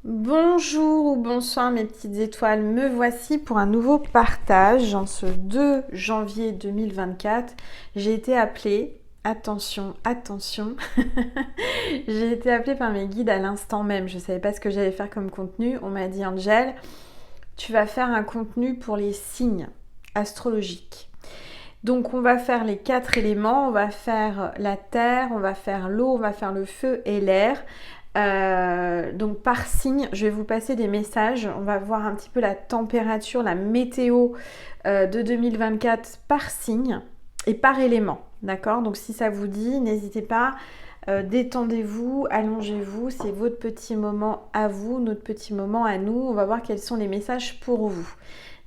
Bonjour ou bonsoir mes petites étoiles, me voici pour un nouveau partage. En ce 2 janvier 2024, j'ai été appelée, attention, attention, j'ai été appelée par mes guides à l'instant même. Je ne savais pas ce que j'allais faire comme contenu. On m'a dit, Angel, tu vas faire un contenu pour les signes astrologiques. Donc on va faire les 4 éléments, on va faire la terre, on va faire l'eau, on va faire le feu et l'air. Donc par signe, je vais vous passer des messages. On va voir un petit peu la température, la météo de 2024 par signe et par élément. D'accord? Donc si ça vous dit, n'hésitez pas. Détendez-vous, allongez-vous, c'est votre petit moment à vous, notre petit moment à nous. On va voir quels sont les messages pour vous.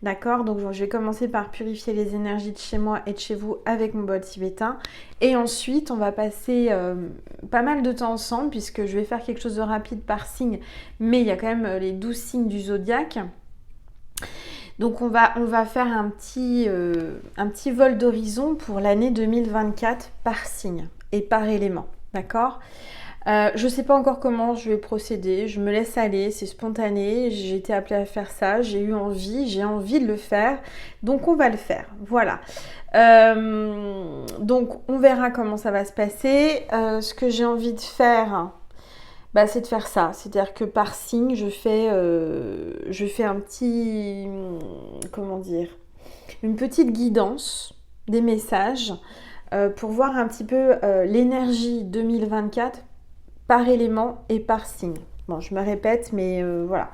D'accord? Donc je vais commencer par purifier les énergies de chez moi et de chez vous avec mon bol tibétain. Et ensuite, on va passer pas mal de temps ensemble puisque je vais faire quelque chose de rapide par signe. Mais il y a quand même les 12 signes du zodiaque. Donc on va faire un petit vol d'horizon pour l'année 2024 par signe et par élément. D'accord? Je ne sais pas encore comment je vais procéder, je me laisse aller, c'est spontané, j'ai été appelée à faire ça, j'ai envie de le faire, donc on va le faire, voilà. Donc on verra comment ça va se passer. Ce que j'ai envie de faire, c'est de faire ça, c'est-à-dire que par signe, je fais un petit, comment dire, une petite guidance des messages pour voir un petit peu l'énergie 2024 par élément et par signe. Bon, je me répète, mais voilà.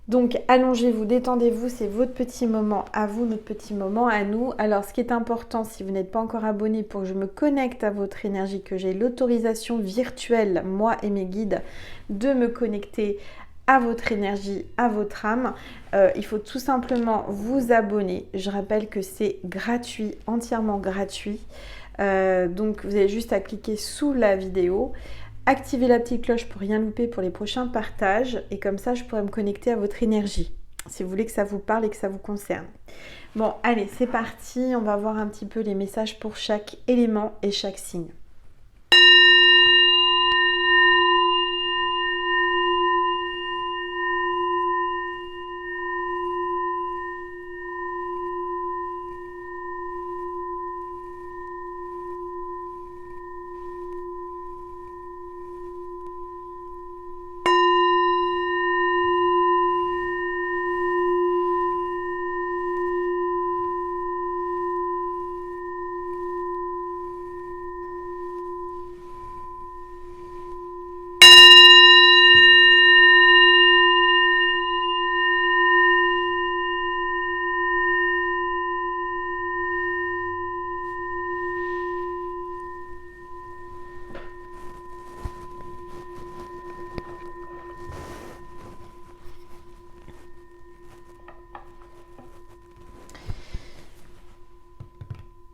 Donc, allongez-vous, détendez-vous, c'est votre petit moment à vous, notre petit moment à nous. Alors, ce qui est important, si vous n'êtes pas encore abonné, pour que je me connecte à votre énergie, que j'ai l'autorisation virtuelle, moi et mes guides, de me connecter à votre énergie, à votre âme, il faut tout simplement vous abonner. Je rappelle que c'est gratuit, entièrement gratuit. Donc, vous avez juste à cliquer sous la vidéo. Activez la petite cloche pour rien louper pour les prochains partages et comme ça je pourrai me connecter à votre énergie si vous voulez que ça vous parle et que ça vous concerne. Bon, allez, c'est parti, on va voir un petit peu les messages pour chaque élément et chaque signe.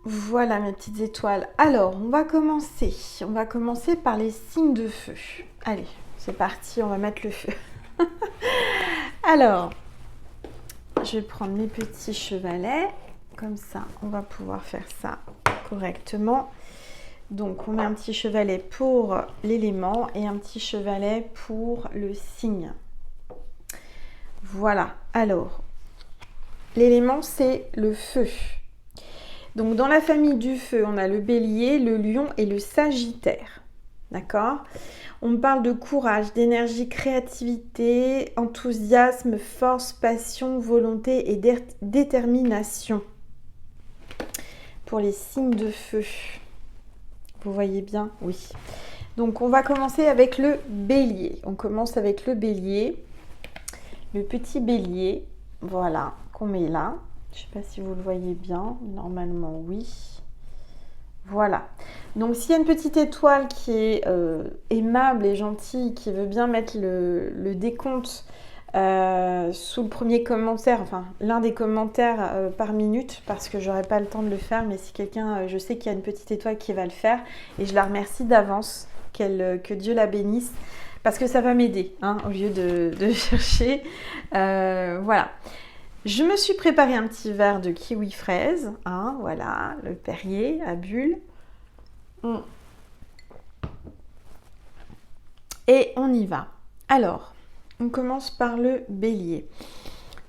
Voilà mes petites étoiles. Alors, on va commencer. On va commencer par les signes de feu. Allez, c'est parti, on va mettre le feu. Alors, je vais prendre mes petits chevalets. Comme ça, on va pouvoir faire ça correctement. Donc, on met un petit chevalet pour l'élément et un petit chevalet pour le signe. Voilà. Alors, l'élément, c'est le feu. Donc dans la famille du feu, on a le bélier, le lion et le sagittaire. D'accord? On me parle de courage, d'énergie, créativité, enthousiasme, force, passion, volonté et détermination. Pour les signes de feu. Vous voyez bien? Oui. Donc on va commencer avec le bélier. On commence avec le bélier. Le petit bélier. Voilà, qu'on met là. Je ne sais pas si vous le voyez bien. Normalement, oui. Voilà. Donc, s'il y a une petite étoile qui est aimable et gentille, qui veut bien mettre le décompte sous le premier commentaire, enfin, l'un des commentaires par minute, parce que j'aurai pas le temps de le faire, mais si quelqu'un, je sais qu'il y a une petite étoile qui va le faire, et je la remercie d'avance, que Dieu la bénisse, parce que ça va m'aider, hein, au lieu de chercher. Voilà. Je me suis préparé un petit verre de kiwi fraise, hein, voilà, le Perrier à bulles. Et on y va. Alors, On commence par le bélier.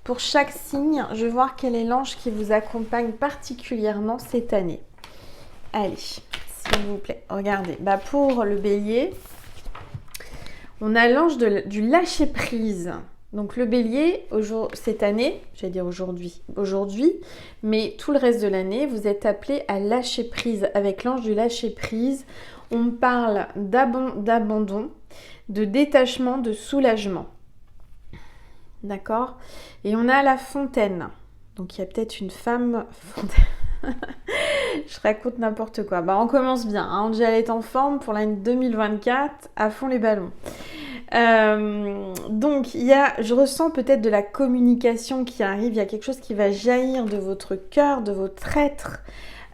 Pour chaque signe, je vais voir quel est l'ange qui vous accompagne particulièrement cette année. Allez, s'il vous plaît, regardez. Pour le bélier, on a l'ange du lâcher-prise. Donc le bélier, cette année, j'allais dire aujourd'hui, mais tout le reste de l'année, vous êtes appelé à lâcher prise. Avec l'ange du lâcher-prise, on parle d'abandon, de détachement, de soulagement. D'accord? Et on a la fontaine. Donc il y a peut-être une femme fontaine. Je raconte n'importe quoi. On commence bien. Hein. Angel est en forme pour l'année 2024. À fond les ballons. Donc je ressens peut-être de la communication qui arrive. Il y a quelque chose qui va jaillir de votre cœur, de votre être.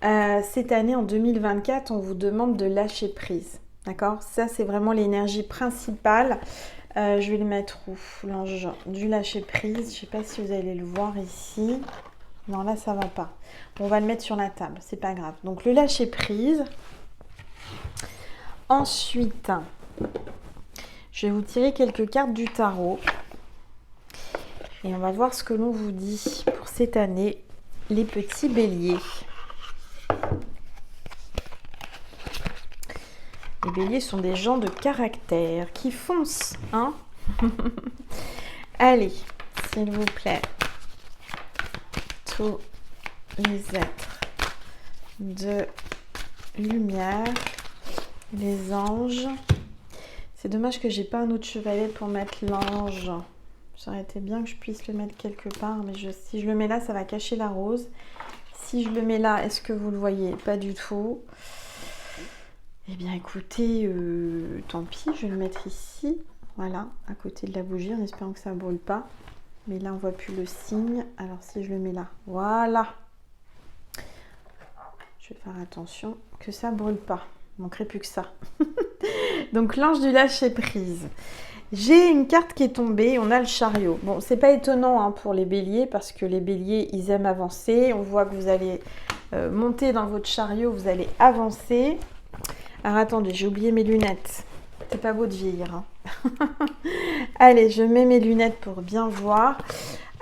Cette année, en 2024, on vous demande de lâcher prise. D'accord? Ça, c'est vraiment l'énergie principale. Je vais le mettre où? L'ange du lâcher prise. Je ne sais pas si vous allez le voir ici. Non, là, ça ne va pas. On va le mettre sur la table. C'est pas grave. Donc, le lâcher prise. Ensuite, je vais vous tirer quelques cartes du tarot. Et on va voir ce que l'on vous dit pour cette année, les petits béliers. Les béliers sont des gens de caractère qui foncent, hein. Allez, s'il vous plaît, tous les êtres de lumière, les anges. C'est dommage que j'ai pas un autre chevalet pour mettre l'ange. Ça aurait été bien que je puisse le mettre quelque part, mais si je le mets là, ça va cacher la rose. Si je le mets là, est-ce que vous le voyez? Pas du tout. Eh bien écoutez, tant pis, je vais le mettre ici, voilà, à côté de la bougie, en espérant que ça ne brûle pas. Mais là, on ne voit plus le signe, alors si je le mets là, voilà. Je vais faire attention que ça ne brûle pas, il ne manquerait plus que ça. Donc l'ange du lâcher-prise. J'ai une carte qui est tombée, on a le chariot. Bon, c'est pas étonnant hein, pour les béliers, parce que les béliers, ils aiment avancer. On voit que vous allez monter dans votre chariot, vous allez avancer. Alors attendez, j'ai oublié mes lunettes. C'est pas beau de vieillir. Hein. Allez, je mets mes lunettes pour bien voir.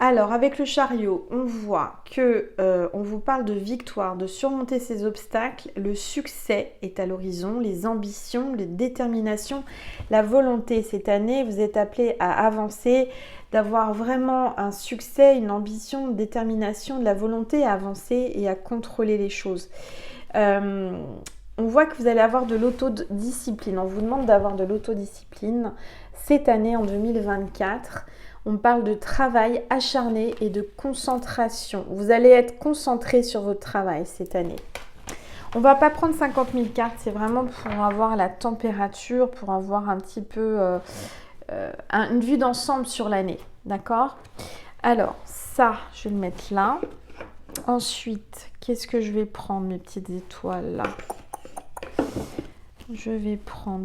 Alors, avec le chariot, on voit que on vous parle de victoire, de surmonter ces obstacles. Le succès est à l'horizon, les ambitions, les déterminations, la volonté. Cette année, vous êtes appelé à avancer, d'avoir vraiment un succès, une ambition, une détermination, de la volonté à avancer et à contrôler les choses. On voit que vous allez avoir de l'autodiscipline. On vous demande d'avoir de l'autodiscipline cette année en 2024. On parle de travail acharné et de concentration. Vous allez être concentré sur votre travail cette année. On ne va pas prendre 50 000 cartes. C'est vraiment pour avoir la température, pour avoir un petit peu une vue d'ensemble sur l'année. D'accord? Alors, ça, je vais le mettre là. Ensuite, qu'est-ce que je vais prendre, mes petites étoiles là? Je vais prendre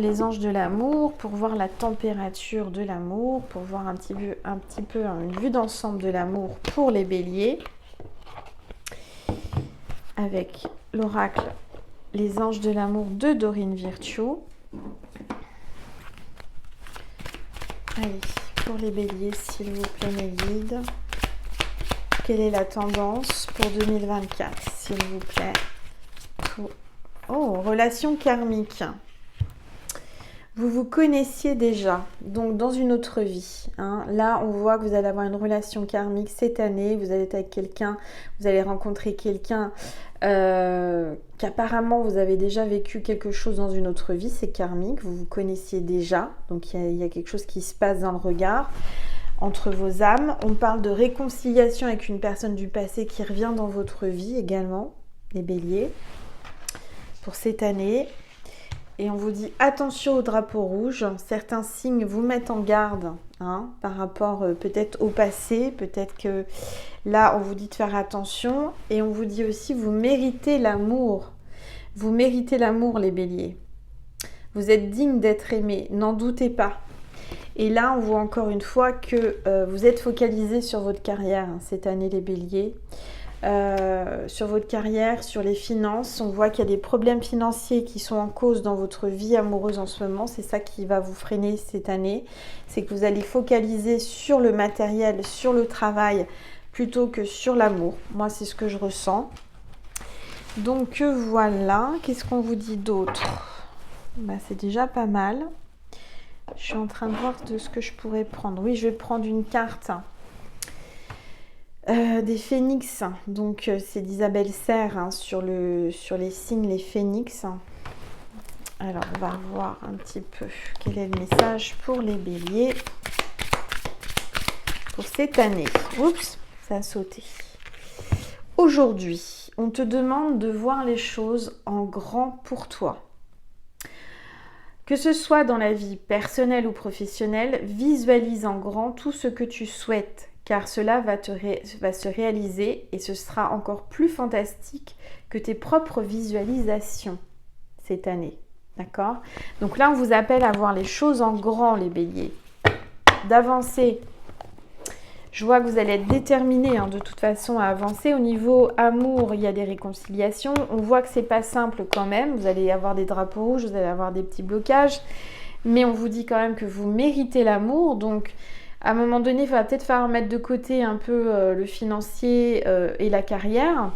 les anges de l'amour pour voir la température de l'amour, pour voir un petit peu une vue d'ensemble de l'amour pour les béliers. Avec l'oracle Les anges de l'amour de Dorine Virtue. Allez, pour les béliers, s'il vous plaît, mes guides. Quelle est la tendance pour 2024, s'il vous plaît? Oh, relation karmique. Vous vous connaissiez déjà, donc dans une autre vie. Hein. Là, on voit que vous allez avoir une relation karmique cette année. Vous allez être avec quelqu'un, vous allez rencontrer quelqu'un qu'apparemment vous avez déjà vécu quelque chose dans une autre vie. C'est karmique, vous vous connaissiez déjà. Donc il y a quelque chose qui se passe dans le regard entre vos âmes. On parle de réconciliation avec une personne du passé qui revient dans votre vie également, les béliers, pour cette année. Et on vous dit attention au drapeau rouge. Certains signes vous mettent en garde hein, par rapport peut-être au passé. Peut-être que là, on vous dit de faire attention. Et on vous dit aussi, vous méritez l'amour. Vous méritez l'amour, les béliers. Vous êtes digne d'être aimé, n'en doutez pas. Et là, on voit encore une fois que vous êtes focalisé sur votre carrière hein, cette année, les béliers. sur votre carrière, sur les finances. On voit qu'il y a des problèmes financiers qui sont en cause dans votre vie amoureuse en ce moment. C'est ça qui va vous freiner cette année. C'est que vous allez focaliser sur le matériel, sur le travail, plutôt que sur l'amour. Moi, c'est ce que je ressens. Donc voilà. Qu'est-ce qu'on vous dit d'autre? C'est déjà pas mal. Je suis en train de voir de ce que je pourrais prendre. Oui, je vais prendre une carte des phénix. Donc, c'est d'Isabelle Serre sur les signes, les phénix. Alors, on va voir un petit peu quel est le message pour les béliers pour cette année. Oups, ça a sauté. Aujourd'hui, on te demande de voir les choses en grand pour toi. Que ce soit dans la vie personnelle ou professionnelle, visualise en grand tout ce que tu souhaites, car cela va se réaliser et ce sera encore plus fantastique que tes propres visualisations cette année. D'accord? Donc là, on vous appelle à voir les choses en grand, les béliers. D'avancer. Je vois que vous allez être déterminés de toute façon à avancer. Au niveau amour, il y a des réconciliations. On voit que c'est pas simple quand même. Vous allez avoir des drapeaux rouges, vous allez avoir des petits blocages. Mais on vous dit quand même que vous méritez l'amour. Donc, à un moment donné, il va peut-être falloir mettre de côté un peu le financier et la carrière.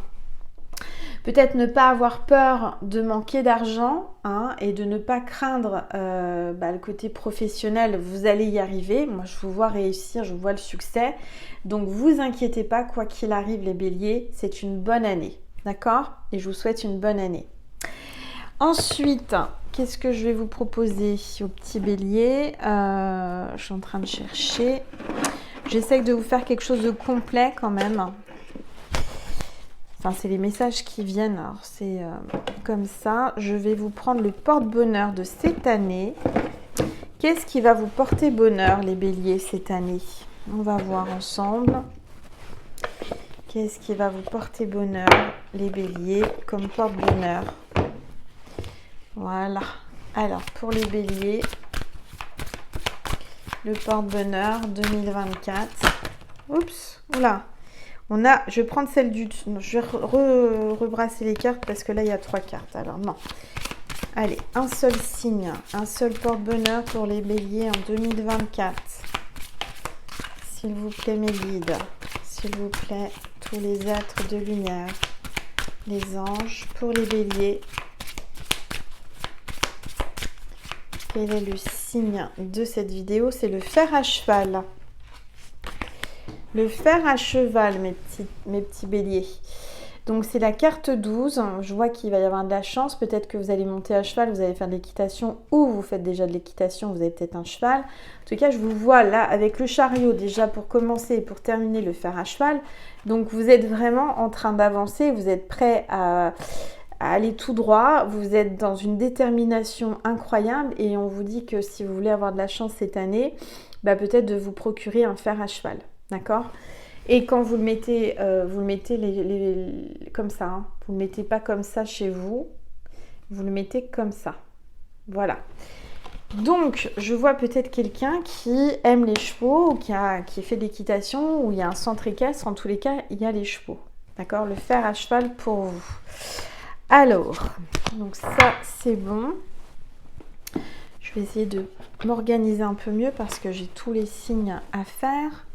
Peut-être ne pas avoir peur de manquer d'argent et de ne pas craindre le côté professionnel. Vous allez y arriver. Moi, je vous vois réussir, je vous vois le succès. Donc, vous inquiétez pas, quoi qu'il arrive, les béliers, c'est une bonne année. D'accord? Et je vous souhaite une bonne année. Ensuite, qu'est-ce que je vais vous proposer aux petits béliers? Je suis en train de chercher. J'essaie de vous faire quelque chose de complet quand même. Enfin, c'est les messages qui viennent, alors c'est comme ça. Je vais vous prendre le porte-bonheur de cette année. Qu'est-ce qui va vous porter bonheur, les béliers, cette année? On va voir ensemble. Qu'est-ce qui va vous porter bonheur, les béliers, comme porte-bonheur? Voilà. Alors, pour les béliers, le porte-bonheur 2024. Oups, oula. Je vais prendre celle du... Je vais rebrasser les cartes parce que là, il y a 3 cartes. Alors, non. Allez, un seul signe, un seul porte-bonheur pour les béliers en 2024. S'il vous plaît, mes guides. S'il vous plaît, tous les êtres de lumière. Les anges pour les béliers. Quel est le signe de cette vidéo? C'est le fer à cheval. Le fer à cheval, mes petits béliers. Donc, c'est la carte 12. Je vois qu'il va y avoir de la chance. Peut-être que vous allez monter à cheval, vous allez faire de l'équitation ou vous faites déjà de l'équitation, vous avez peut-être un cheval. En tout cas, je vous vois là avec le chariot déjà pour commencer et pour terminer le fer à cheval. Donc, vous êtes vraiment en train d'avancer. Vous êtes prêt à aller tout droit. Vous êtes dans une détermination incroyable et on vous dit que si vous voulez avoir de la chance cette année, peut-être de vous procurer un fer à cheval. D'accord? Et quand vous le mettez, comme ça. Vous ne le mettez pas comme ça chez vous. Vous le mettez comme ça. Voilà. Donc, je vois peut-être quelqu'un qui aime les chevaux ou qui fait de l'équitation ou il y a un centre équestre. En tous les cas, il y a les chevaux. D'accord? Le fer à cheval pour vous. Alors, donc ça, c'est bon. Je vais essayer de m'organiser un peu mieux parce que j'ai tous les signes à faire.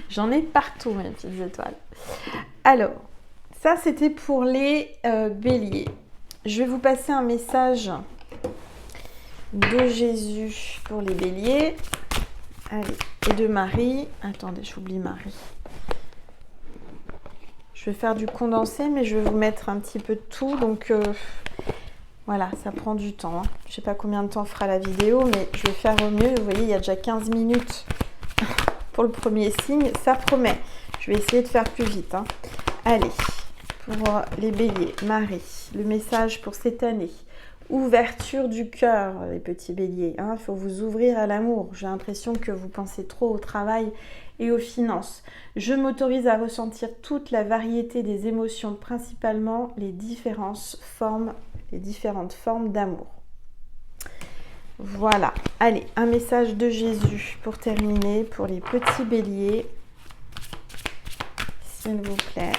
J'en ai partout, mes petites étoiles. Alors, ça, c'était pour les béliers. Je vais vous passer un message de Jésus pour les béliers. Allez, et de Marie. Attendez, j'oublie Marie. Je vais faire du condensé, mais je vais vous mettre un petit peu de tout. Donc, voilà, ça prend du temps. Je ne sais pas combien de temps fera la vidéo, mais je vais faire au mieux. Vous voyez, il y a déjà 15 minutes pour le premier signe. Ça promet. Je vais essayer de faire plus vite. Allez, pour les béliers, Marie, le message pour cette année. Ouverture du cœur, les petits béliers. Il faut vous ouvrir à l'amour. J'ai l'impression que vous pensez trop au travail et aux finances. Je m'autorise à ressentir toute la variété des émotions, principalement les différentes formes d'amour. Voilà. Allez, un message de Jésus pour terminer, pour les petits béliers. S'il vous plaît.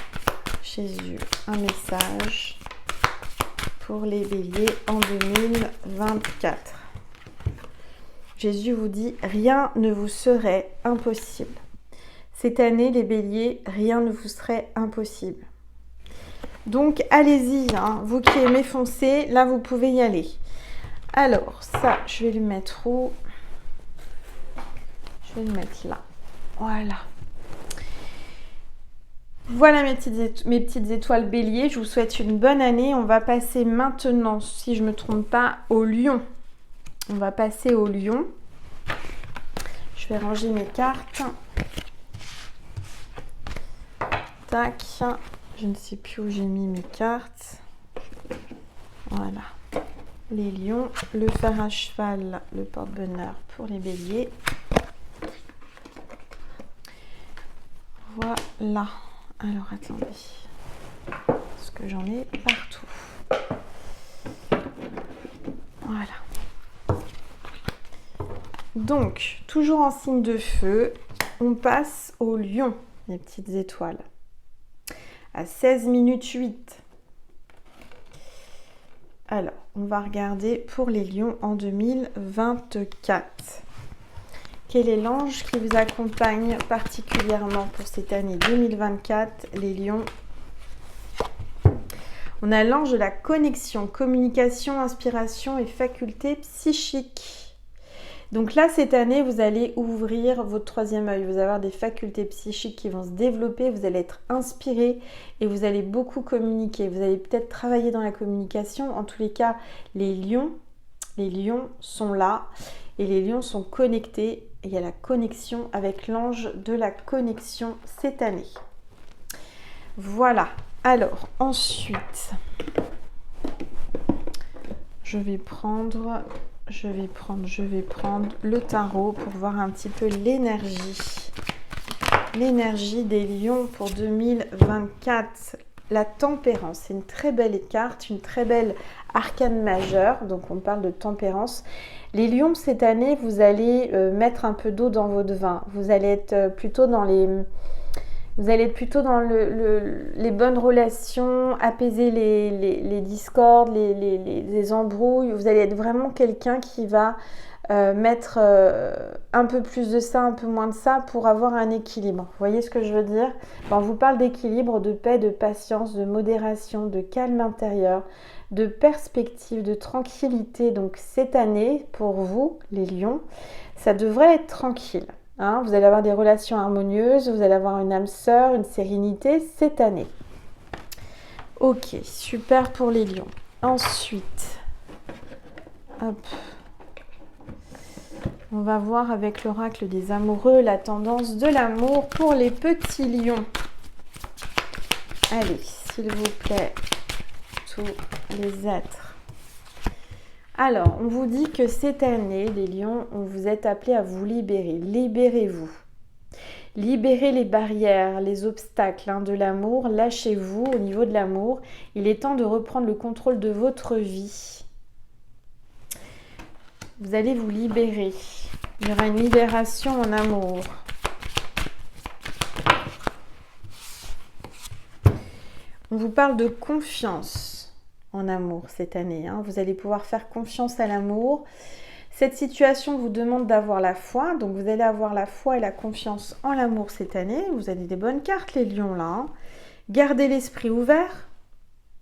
Jésus, un message pour les béliers en 2024. Jésus vous dit, rien ne vous serait impossible. Cette année, les béliers, rien ne vous serait impossible. Donc, allez-y, hein, vous qui aimez foncer, là, vous pouvez y aller. Alors, ça, je vais le mettre où? Je vais le mettre là. Voilà. Voilà mes petites étoiles béliers. Je vous souhaite une bonne année. On va passer maintenant, si je ne me trompe pas, au lion. On va passer au lion. Je vais ranger mes cartes. Tac. Je ne sais plus où j'ai mis mes cartes. Voilà. Les lions, le fer à cheval, le porte-bonheur pour les béliers. Voilà. Alors, attendez. Parce que j'en ai partout. Voilà. Donc, toujours en signe de feu, on passe au lion, les petites étoiles. À 16 minutes 8. Alors, on va regarder pour les lions en 2024. Quel est l'ange qui vous accompagne particulièrement pour cette année 2024, les lions? On a l'ange de la connexion, communication, inspiration et facultés psychiques. Donc là, cette année, vous allez ouvrir votre troisième œil. Vous allez avoir des facultés psychiques qui vont se développer. Vous allez être inspiré et vous allez beaucoup communiquer. Vous allez peut-être travailler dans la communication. En tous les cas, les lions sont là et les lions sont connectés. Et il y a la connexion avec l'ange de la connexion cette année. Voilà. Alors, ensuite, je vais prendre le tarot pour voir un petit peu l'énergie. L'énergie des lions pour 2024. La tempérance, c'est une très belle carte, une très belle arcane majeure. Donc, on parle de tempérance. Les lions, cette année, vous allez mettre un peu d'eau dans votre vin. Vous allez être plutôt dans les bonnes relations, apaiser les discordes, les embrouilles. Vous allez être vraiment quelqu'un qui va mettre un peu plus de ça, un peu moins de ça pour avoir un équilibre. Vous voyez ce que je veux dire? On vous parle d'équilibre, de paix, de patience, de modération, de calme intérieur, de perspective, de tranquillité. Donc cette année, pour vous, les lions, ça devrait être tranquille. Hein, vous allez avoir des relations harmonieuses, vous allez avoir une âme sœur, une sérénité cette année. Ok, super pour les lions. Ensuite, hop, on va voir avec l'oracle des amoureux la tendance de l'amour pour les petits lions. Allez, s'il vous plaît, tous les êtres. Alors, on vous dit que cette année, les lions, on vous est appelés à vous libérer. Libérez-vous. Libérez les barrières, les obstacles de l'amour. Lâchez-vous au niveau de l'amour. Il est temps de reprendre le contrôle de votre vie. Vous allez vous libérer. Il y aura une libération en amour. On vous parle de confiance en amour cette année. Vous allez pouvoir faire confiance à l'amour. Cette situation vous demande d'avoir la foi. Donc, vous allez avoir la foi et la confiance en l'amour cette année. Vous avez des bonnes cartes, les lions, là. Gardez l'esprit ouvert.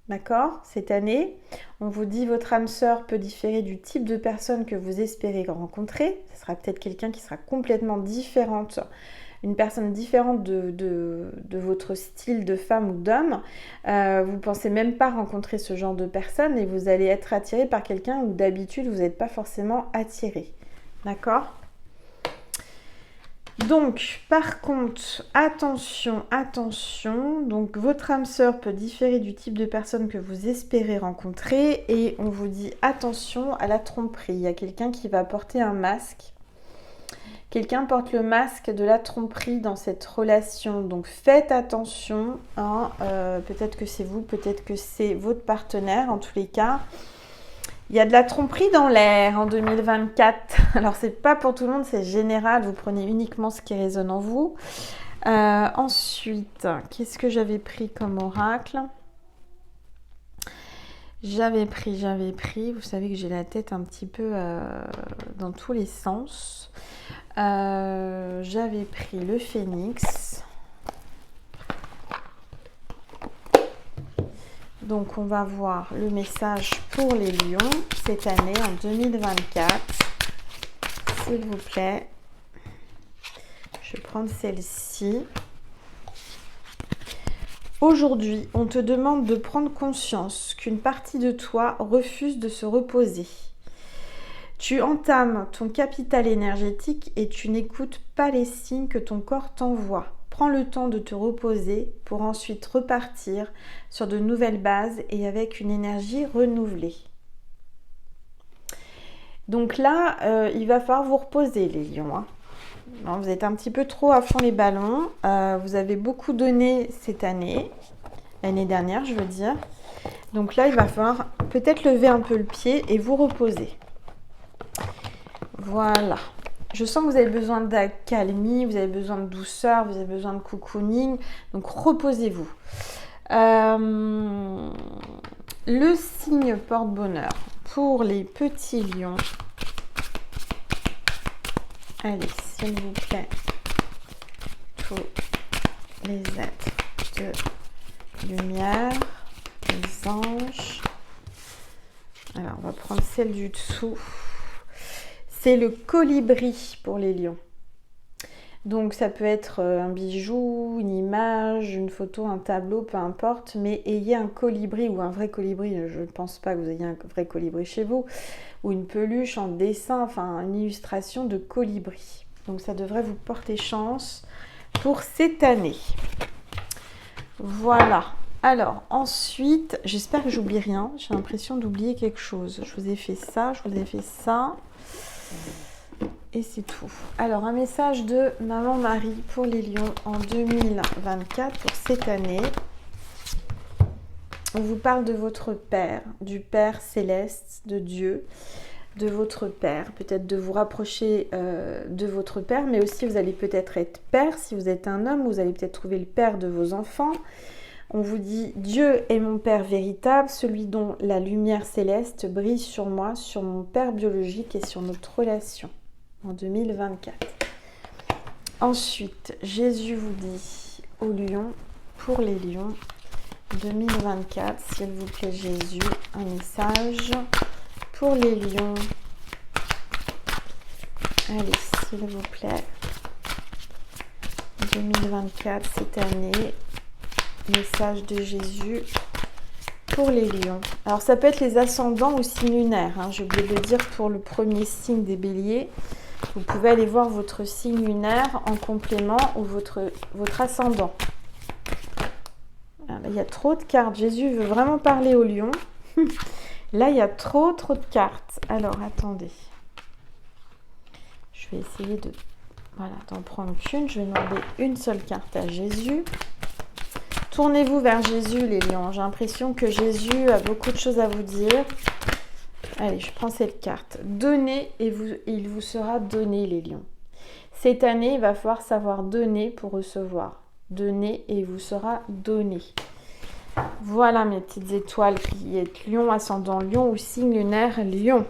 D'accord? Cette année, on vous dit votre âme sœur peut différer du type de personne que vous espérez rencontrer. Ce sera peut-être quelqu'un qui sera complètement différente, une personne différente de votre style de femme ou d'homme. Vous ne pensez même pas rencontrer ce genre de personne et vous allez être attiré par quelqu'un où d'habitude vous n'êtes pas forcément attiré. D'accord? Donc, par contre, attention, attention. Donc, votre âme sœur peut différer du type de personne que vous espérez rencontrer et on vous dit attention à la tromperie. Il y a quelqu'un qui va porter un masque. Quelqu'un porte le masque de la tromperie dans cette relation. Donc, faites attention. Peut-être que c'est vous, peut-être que c'est votre partenaire. En tous les cas, il y a de la tromperie dans l'air en 2024. Alors, c'est pas pour tout le monde, c'est général. Vous prenez uniquement ce qui résonne en vous. Ensuite, qu'est-ce que j'avais pris comme oracle? J'avais pris, vous savez que j'ai la tête un petit peu dans tous les sens. J'avais pris le phénix. Donc on va voir le message pour les lions cette année en 2024. S'il vous plaît. Je vais prendre celle-ci. Aujourd'hui, on te demande de prendre conscience qu'une partie de toi refuse de se reposer. Tu entames ton capital énergétique et tu n'écoutes pas les signes que ton corps t'envoie. Prends le temps de te reposer pour ensuite repartir sur de nouvelles bases et avec une énergie renouvelée. Donc là, il va falloir vous reposer les lions. Non, vous êtes un petit peu trop à fond les ballons. Vous avez beaucoup donné cette année. L'année dernière, je veux dire. Donc là, il va falloir peut-être lever un peu le pied et vous reposer. Voilà. Je sens que vous avez besoin d'accalmie, vous avez besoin de douceur, vous avez besoin de cocooning. Donc reposez-vous. Le signe porte-bonheur pour les petits lions. Allez, s'il vous plaît, tous les êtres de lumière, les anges. Alors, on va prendre celle du dessous. C'est le colibri pour les lions. Donc, ça peut être un bijou, une image, une photo, un tableau, peu importe. Mais ayez un colibri ou un vrai colibri. Je ne pense pas que vous ayez un vrai colibri chez vous. Ou une peluche en dessin, enfin une illustration de colibri. Donc ça devrait vous porter chance pour cette année. Voilà. Alors ensuite, j'espère que j'oublie rien. J'ai l'impression d'oublier quelque chose. Je vous ai fait ça, je vous ai fait ça. Et c'est tout. Alors un message de Maman Marie pour les lions en 2024 pour cette année. On vous parle de votre Père, du Père céleste, de Dieu, de votre Père. Peut-être de vous rapprocher de votre Père, mais aussi vous allez peut-être être père. Si vous êtes un homme, vous allez peut-être trouver le Père de vos enfants. On vous dit, Dieu est mon Père véritable, celui dont la lumière céleste brille sur moi, sur mon Père biologique et sur notre relation en 2024. Ensuite, Jésus vous dit aux lions, pour les lions, 2024, s'il vous plaît Jésus, un message pour les lions. Allez, s'il vous plaît, 2024, cette année, message de Jésus pour les lions. Alors ça peut être les ascendants ou signes lunaires, hein, j'ai oublié de le dire pour le premier signe des béliers. Vous pouvez aller voir votre signe lunaire en complément ou votre ascendant. Il y a trop de cartes. Jésus veut vraiment parler aux lions. Là, il y a trop de cartes. Alors, attendez. Je vais essayer d'en prendre qu'une. Je vais demander une seule carte à Jésus. Tournez-vous vers Jésus, les lions. J'ai l'impression que Jésus a beaucoup de choses à vous dire. Allez, je prends cette carte. Donnez et il vous sera donné, les lions. Cette année, il va falloir savoir donner pour recevoir. Donner et il vous sera donné. Voilà mes petites étoiles qui êtes lion, ascendant lion ou signe lunaire lion.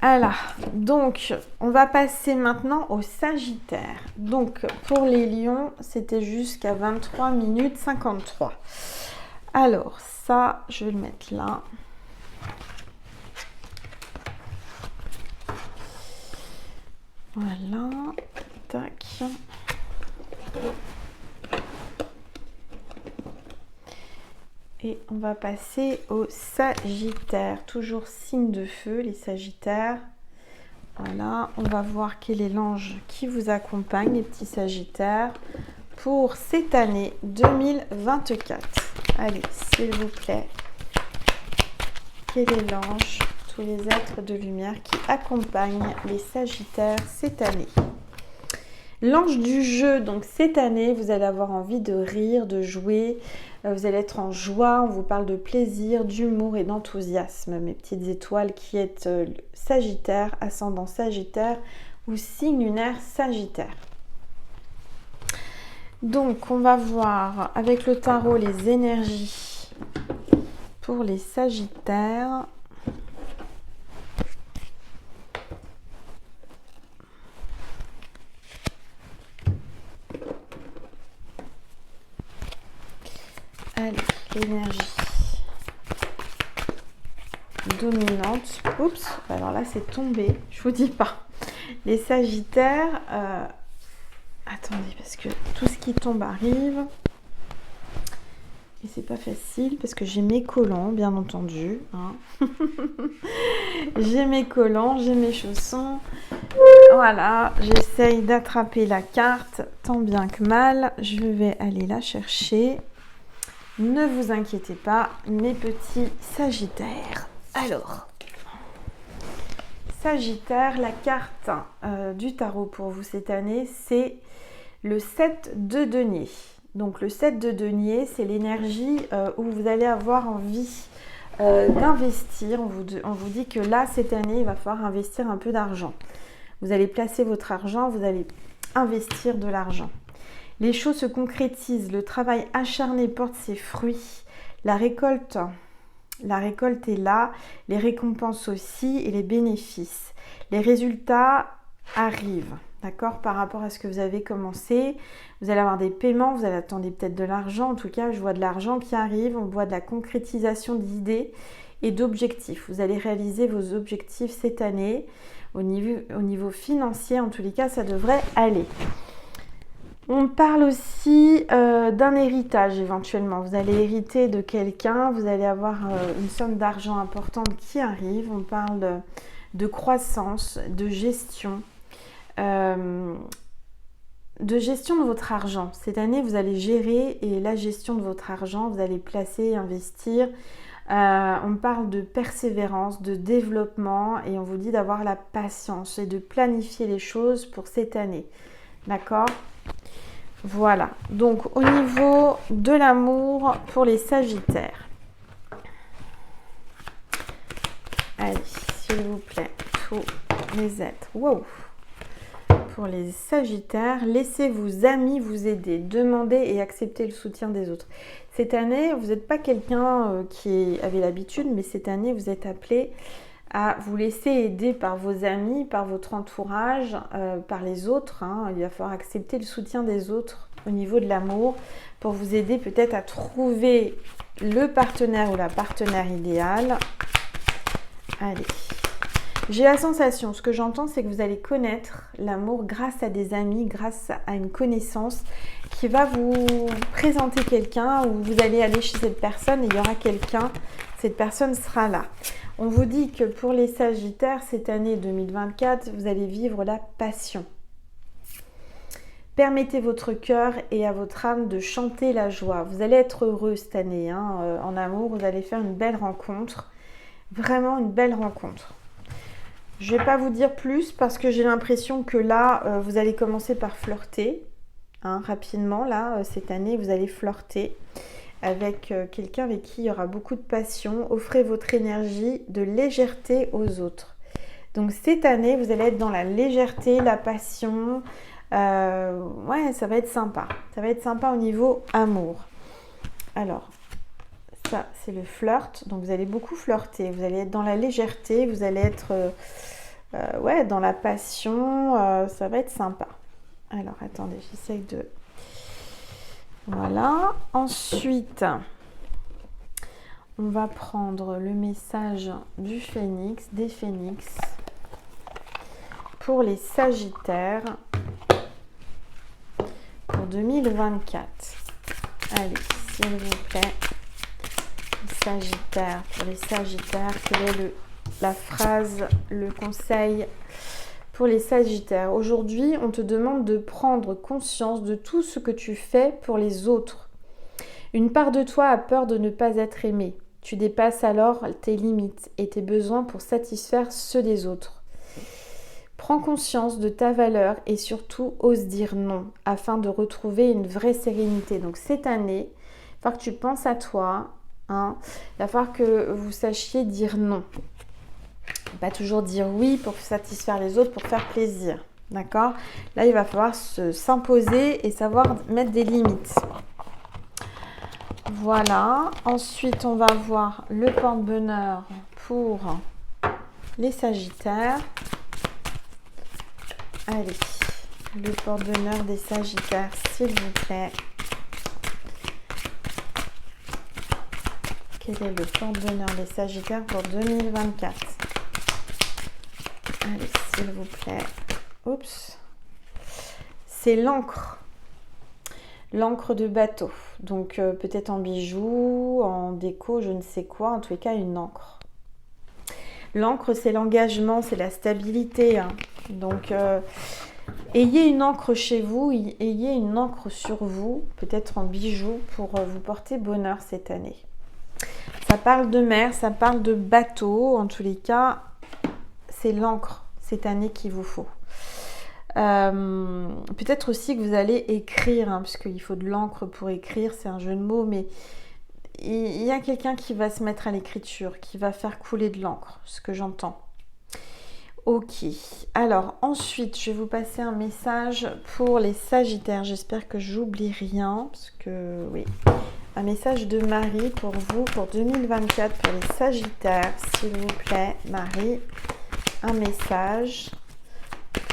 Alors, donc, on va passer maintenant au Sagittaire. Donc, pour les lions, c'était jusqu'à 23 minutes 53. Alors, ça, je vais le mettre là. Voilà. Tac. Et on va passer au Sagittaire. Toujours signe de feu, les Sagittaires. Voilà, on va voir quel est l'ange qui vous accompagne, les petits Sagittaires, pour cette année 2024. Allez, s'il vous plaît. Quel est l'ange, tous les êtres de lumière qui accompagnent les Sagittaires cette année? L'ange du jeu, donc cette année, vous allez avoir envie de rire, de jouer, vous allez être en joie, on vous parle de plaisir, d'humour et d'enthousiasme, mes petites étoiles qui êtes Sagittaire, ascendant Sagittaire ou signe lunaire Sagittaire. Donc, on va voir avec le tarot les énergies pour les Sagittaires. Allez, l'énergie dominante. Oups, alors là c'est tombé, je vous dis pas. Les Sagittaires, attendez, parce que tout ce qui tombe arrive. Et c'est pas facile parce que j'ai mes collants, bien entendu. Hein. J'ai mes collants, j'ai mes chaussons. Voilà, j'essaye d'attraper la carte tant bien que mal. Je vais aller la chercher. Ne vous inquiétez pas, mes petits Sagittaires. Alors, Sagittaire, la carte du tarot pour vous cette année, c'est le 7 de denier. Donc le 7 de denier, c'est l'énergie où vous allez avoir envie d'investir. On vous dit que là, cette année, il va falloir investir un peu d'argent. Vous allez placer votre argent, vous allez investir de l'argent. Les choses se concrétisent, le travail acharné porte ses fruits, la récolte est là, les récompenses aussi et les bénéfices. Les résultats arrivent, d'accord, par rapport à ce que vous avez commencé. Vous allez avoir des paiements, vous allez attendre peut-être de l'argent. En tout cas, je vois de l'argent qui arrive, on voit de la concrétisation d'idées et d'objectifs. Vous allez réaliser vos objectifs cette année. Au niveau financier, en tous les cas, ça devrait aller. On parle aussi d'un héritage éventuellement. Vous allez hériter de quelqu'un, vous allez avoir une somme d'argent importante qui arrive. On parle de croissance, de gestion de votre argent. Cette année, vous allez gérer et la gestion de votre argent, vous allez placer, investir. On parle de persévérance, de développement et on vous dit d'avoir la patience et de planifier les choses pour cette année. D'accord ? Voilà, donc au niveau de l'amour pour les Sagittaires. Allez, s'il vous plaît, tous les êtres. Wow. Pour les Sagittaires, laissez vos amis vous aider, demandez et acceptez le soutien des autres. Cette année, vous n'êtes pas quelqu'un qui avait l'habitude, mais cette année, vous êtes appelé à vous laisser aider par vos amis, par votre entourage, par les autres. Hein. Il va falloir accepter le soutien des autres au niveau de l'amour pour vous aider peut-être à trouver le partenaire ou la partenaire idéale. Allez. J'ai la sensation, ce que j'entends, c'est que vous allez connaître l'amour grâce à des amis, grâce à une connaissance qui va vous présenter quelqu'un ou vous allez aller chez cette personne et il y aura quelqu'un, cette personne sera là. On vous dit que pour les Sagittaires, cette année 2024, vous allez vivre la passion. Permettez votre cœur et à votre âme de chanter la joie. Vous allez être heureux cette année, hein, en amour, vous allez faire une belle rencontre, vraiment une belle rencontre. Je ne vais pas vous dire plus parce que j'ai l'impression que là, vous allez commencer par flirter. Hein, rapidement, là, cette année, vous allez flirter avec quelqu'un avec qui il y aura beaucoup de passion. Offrez votre énergie de légèreté aux autres. Donc cette année, vous allez être dans la légèreté, la passion. Ouais, ça va être sympa. Ça va être sympa au niveau amour. Alors, ça, c'est le flirt. Donc vous allez beaucoup flirter. Vous allez être dans la légèreté. Vous allez être ouais, dans la passion. Ça va être sympa. Alors, attendez, j'essaye de... Voilà. Ensuite, on va prendre le message du phénix, des phénix, pour les Sagittaires pour 2024. Allez, s'il vous plaît. Sagittaire, pour les Sagittaires, quelle est la phrase, le conseil pour les Sagittaires? Aujourd'hui, on te demande de prendre conscience de tout ce que tu fais pour les autres. Une part de toi a peur de ne pas être aimé. Tu dépasses alors tes limites et tes besoins pour satisfaire ceux des autres. Prends conscience de ta valeur et surtout ose dire non afin de retrouver une vraie sérénité. Donc cette année, il va falloir que tu penses à toi. Hein. Il va falloir que vous sachiez dire non. Pas toujours dire oui pour satisfaire les autres, pour faire plaisir. D'accord? Là, il va falloir s'imposer et savoir mettre des limites. Voilà. Ensuite, on va voir le porte-bonheur pour les Sagittaires. Allez, le porte-bonheur des Sagittaires, s'il vous plaît. Quel est le porte-bonheur des Sagittaires pour 2024? Allez, s'il vous plaît. Oups. C'est l'encre. L'encre de bateau. Donc, peut-être en bijoux, en déco, je ne sais quoi. En tous les cas, une encre. L'encre, c'est l'engagement, c'est la stabilité. Hein. Donc, ayez une encre chez vous, ayez une encre sur vous, peut-être en bijoux, pour vous porter bonheur cette année. Ça parle de mer, ça parle de bateau. En tous les cas, c'est l'encre cette année qu'il vous faut. Peut-être aussi que vous allez écrire, hein, puisqu'il faut de l'encre pour écrire, c'est un jeu de mots, mais il y a quelqu'un qui va se mettre à l'écriture, qui va faire couler de l'encre, ce que j'entends. Ok, alors ensuite, je vais vous passer un message pour les Sagittaires. J'espère que j'oublie rien, parce que oui, un message de Marie pour vous, pour 2024, pour les Sagittaires, s'il vous plaît. Marie, un message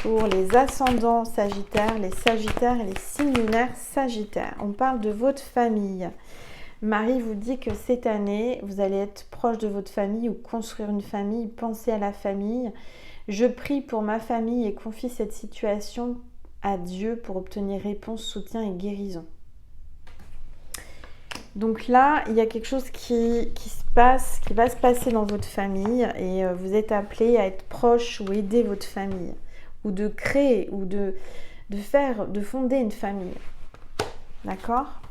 pour les ascendants Sagittaires, les Sagittaires et les signes lunaires Sagittaires. On parle de votre famille. Marie vous dit que cette année, vous allez être proche de votre famille ou construire une famille, penser à la famille. Je prie pour ma famille et confie cette situation à Dieu pour obtenir réponse, soutien et guérison. Donc là, il y a quelque chose qui va se passer dans votre famille et vous êtes appelé à être proche ou aider votre famille ou de créer ou de fonder une famille. D'accord ?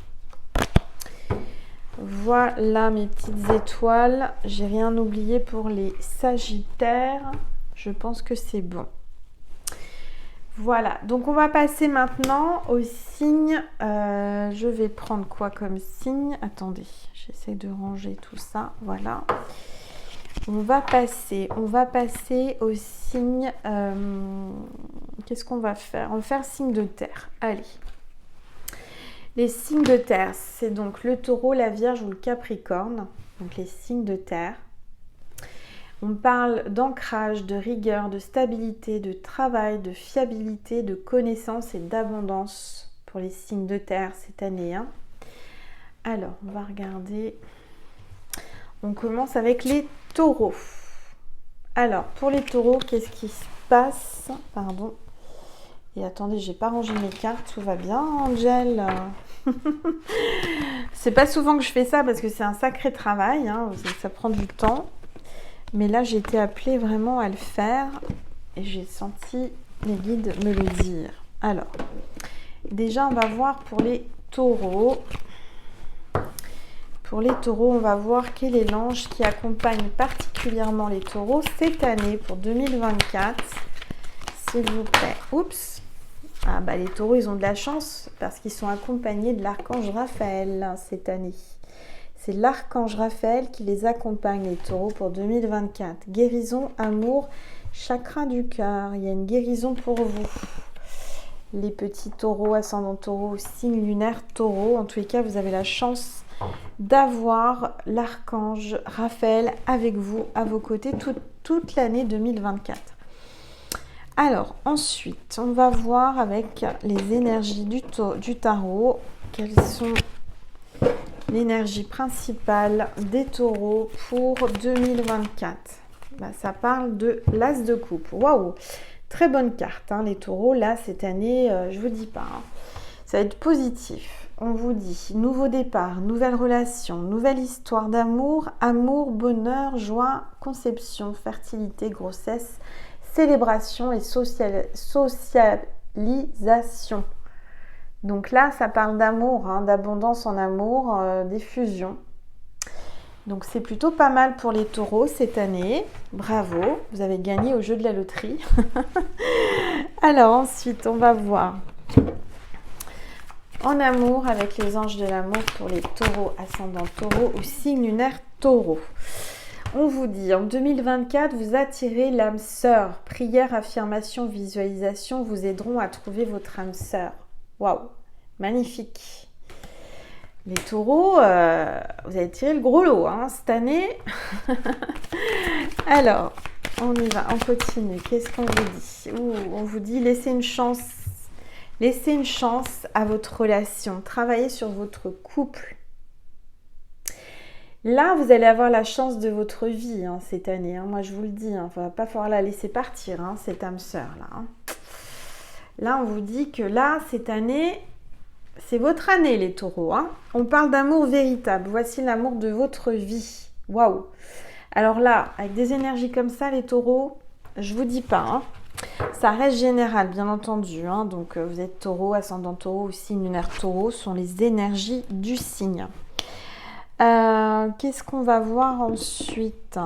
Voilà mes petites étoiles. J'ai rien oublié pour les Sagittaires. Je pense que c'est bon. Voilà, donc on va passer maintenant au signe. Je vais prendre quoi comme signe? Attendez, j'essaie de ranger tout ça. Voilà. On va passer au signe. Qu'est-ce qu'on va faire? On va faire signe de terre. Allez. Les signes de terre, c'est donc le taureau, la vierge ou le capricorne. Donc les signes de terre. On parle d'ancrage, de rigueur, de stabilité, de travail, de fiabilité, de connaissance et d'abondance pour les signes de terre cette année. Hein. Alors, on va regarder. On commence avec les taureaux. Alors, pour les taureaux, qu'est-ce qui se passe? Pardon. Et attendez, j'ai pas rangé mes cartes. Tout va bien, Angèle? C'est pas souvent que je fais ça parce que c'est un sacré travail. Hein. Ça prend du temps. Mais là, j'ai été appelée vraiment à le faire et j'ai senti les guides me le dire. Alors, déjà, on va voir pour les taureaux. Pour les taureaux, on va voir quel est l'ange qui accompagne particulièrement les taureaux cette année pour 2024. S'il vous plaît. Oups. Ah bah les taureaux, ils ont de la chance parce qu'ils sont accompagnés de l'archange Raphaël cette année. C'est l'archange Raphaël qui les accompagne, les taureaux, pour 2024. Guérison, amour, chakra du cœur. Il y a une guérison pour vous. Les petits taureaux, ascendant taureau, signe lunaire taureau. En tous les cas, vous avez la chance d'avoir l'archange Raphaël avec vous, à vos côtés, toute l'année 2024. Alors, ensuite, on va voir avec les énergies du tarot, quelles sont l'énergie principale des taureaux pour 2024. Bah, ça parle de l'as de coupe. Waouh! Très bonne carte, hein, les taureaux. Là, cette année, je vous dis pas. Hein. Ça va être positif. On vous dit nouveau départ, nouvelle relation, nouvelle histoire d'amour, amour, bonheur, joie, conception, fertilité, grossesse, célébration et socialisation. Donc là, ça parle d'amour, hein, d'abondance en amour, des fusions. Donc c'est plutôt pas mal pour les taureaux cette année. Bravo, vous avez gagné au jeu de la loterie. Alors ensuite, on va voir en amour avec les anges de l'amour pour les taureaux, ascendant taureau ou signe lunaire taureau. on vous dit, en 2024, vous attirez l'âme sœur. Prière, affirmation, visualisation vous aideront à trouver votre âme sœur. Waouh, magnifique. Les taureaux, vous avez tiré le gros lot hein, cette année. Alors, on y va, on continue. Qu'est-ce qu'on vous dit? On vous dit, laissez une chance à votre relation. Travaillez sur votre couple. Là, vous allez avoir la chance de votre vie hein, cette année. Hein. Moi, je vous le dis, il ne va pas falloir la laisser partir, hein, cette âme sœur. Là, hein. Là, on vous dit que là, cette année, c'est votre année, les taureaux. Hein. On parle d'amour véritable. Voici l'amour de votre vie. Waouh! Alors là, avec des énergies comme ça, les taureaux, je vous dis pas. Hein. Ça reste général, bien entendu. Hein. Donc, vous êtes taureau, ascendant taureau ou signe lunaire taureau, sont les énergies du signe. Qu'est-ce qu'on va voir ensuite?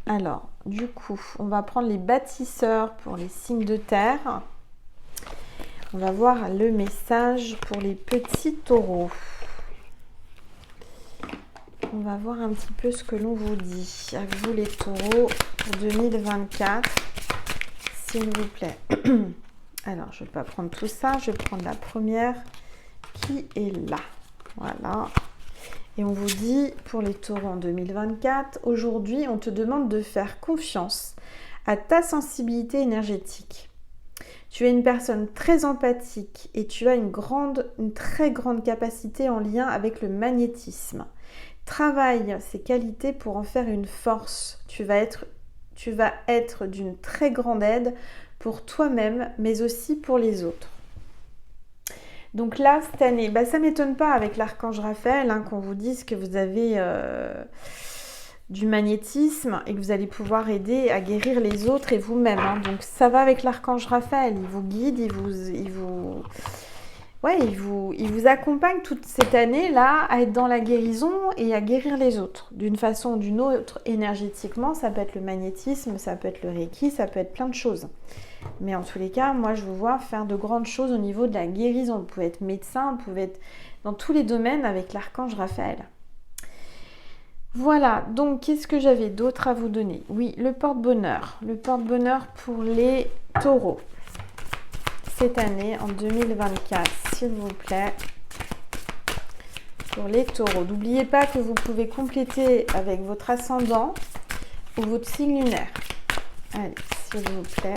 Alors, du coup, on va prendre les bâtisseurs pour les signes de terre. On va voir le message pour les petits taureaux. On va voir un petit peu ce que l'on vous dit. À vous les taureaux pour 2024, s'il vous plaît. Alors, je ne vais pas prendre tout ça. Je vais prendre la première qui est là. Voilà. Et on vous dit, pour les taureaux en 2024, aujourd'hui, on te demande de faire confiance à ta sensibilité énergétique. Tu es une personne très empathique et tu as une très grande capacité en lien avec le magnétisme. Travaille ces qualités pour en faire une force. Tu vas être d'une très grande aide pour toi-même, mais aussi pour les autres. Donc là, cette année, ça ne m'étonne pas avec l'archange Raphaël hein, qu'on vous dise que vous avez du magnétisme et que vous allez pouvoir aider à guérir les autres et vous-même. Hein. Donc ça va avec l'archange Raphaël, il vous guide, il vous accompagne toute cette année-là à être dans la guérison et à guérir les autres. D'une façon ou d'une autre, énergétiquement, ça peut être le magnétisme, ça peut être le Reiki, ça peut être plein de choses. Mais en tous les cas, moi, je vous vois faire de grandes choses au niveau de la guérison. Vous pouvez être médecin, vous pouvez être dans tous les domaines avec l'archange Raphaël. Voilà, donc qu'est-ce que j'avais d'autre à vous donner? Oui, le porte-bonheur. Le porte-bonheur pour les taureaux. Cette année, en 2024, s'il vous plaît, pour les taureaux. N'oubliez pas que vous pouvez compléter avec votre ascendant ou votre signe lunaire. Allez, s'il vous plaît.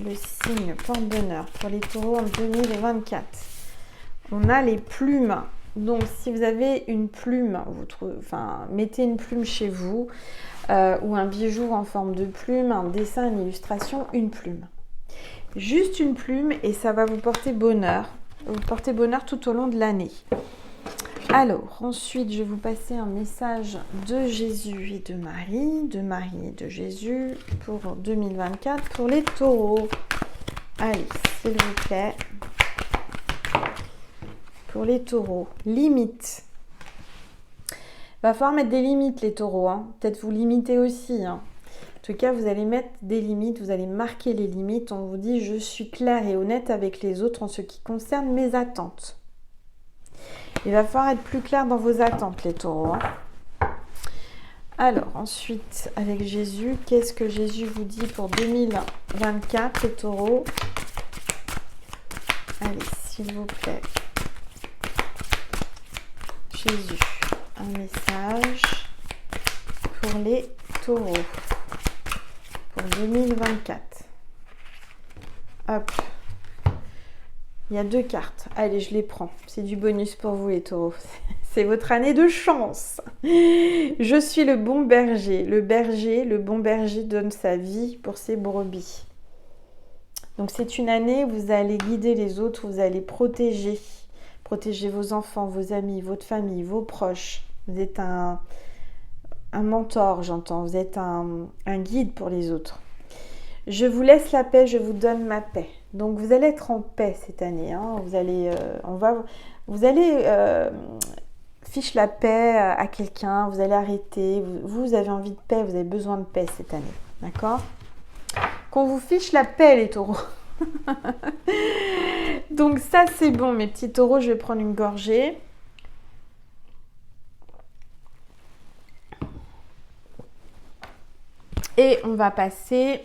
Le signe porte-bonheur pour les taureaux en 2024. On a les plumes. Donc, si vous avez une plume, mettez une plume chez vous ou un bijou en forme de plume, un dessin, une illustration, une plume. Juste une plume et ça va vous porter bonheur. Vous portez bonheur tout au long de l'année. Alors, ensuite, je vais vous passer un message de Jésus et de Marie et de Jésus pour 2024 pour les taureaux. Allez, s'il vous plaît. Pour les taureaux, limite. Va falloir mettre des limites les taureaux. Hein. Peut-être vous limiter aussi. Hein. En tout cas, vous allez mettre des limites, vous allez marquer les limites. On vous dit, je suis claire et honnête avec les autres en ce qui concerne mes attentes. Il va falloir être plus clair dans vos attentes, les taureaux. Hein. Alors, ensuite, avec Jésus, qu'est-ce que Jésus vous dit pour 2024, les taureaux? Allez, s'il vous plaît. Jésus, un message pour les taureaux pour 2024. Hop. Il y a 2 cartes. Allez, je les prends. C'est du bonus pour vous, les taureaux. C'est votre année de chance. Je suis le bon berger. Le bon berger donne sa vie pour ses brebis. Donc, c'est une année où vous allez guider les autres, vous allez protéger vos enfants, vos amis, votre famille, vos proches. Vous êtes un mentor, j'entends. Vous êtes un guide pour les autres. Je vous laisse la paix, je vous donne ma paix. Donc, vous allez être en paix cette année. Hein. Vous allez fiche la paix à quelqu'un. Vous allez arrêter. Vous avez envie de paix, vous avez besoin de paix cette année. D'accord? Qu'on vous fiche la paix, les taureaux. Donc ça, c'est bon, mes petits taureaux. Je vais prendre une gorgée. Et on va passer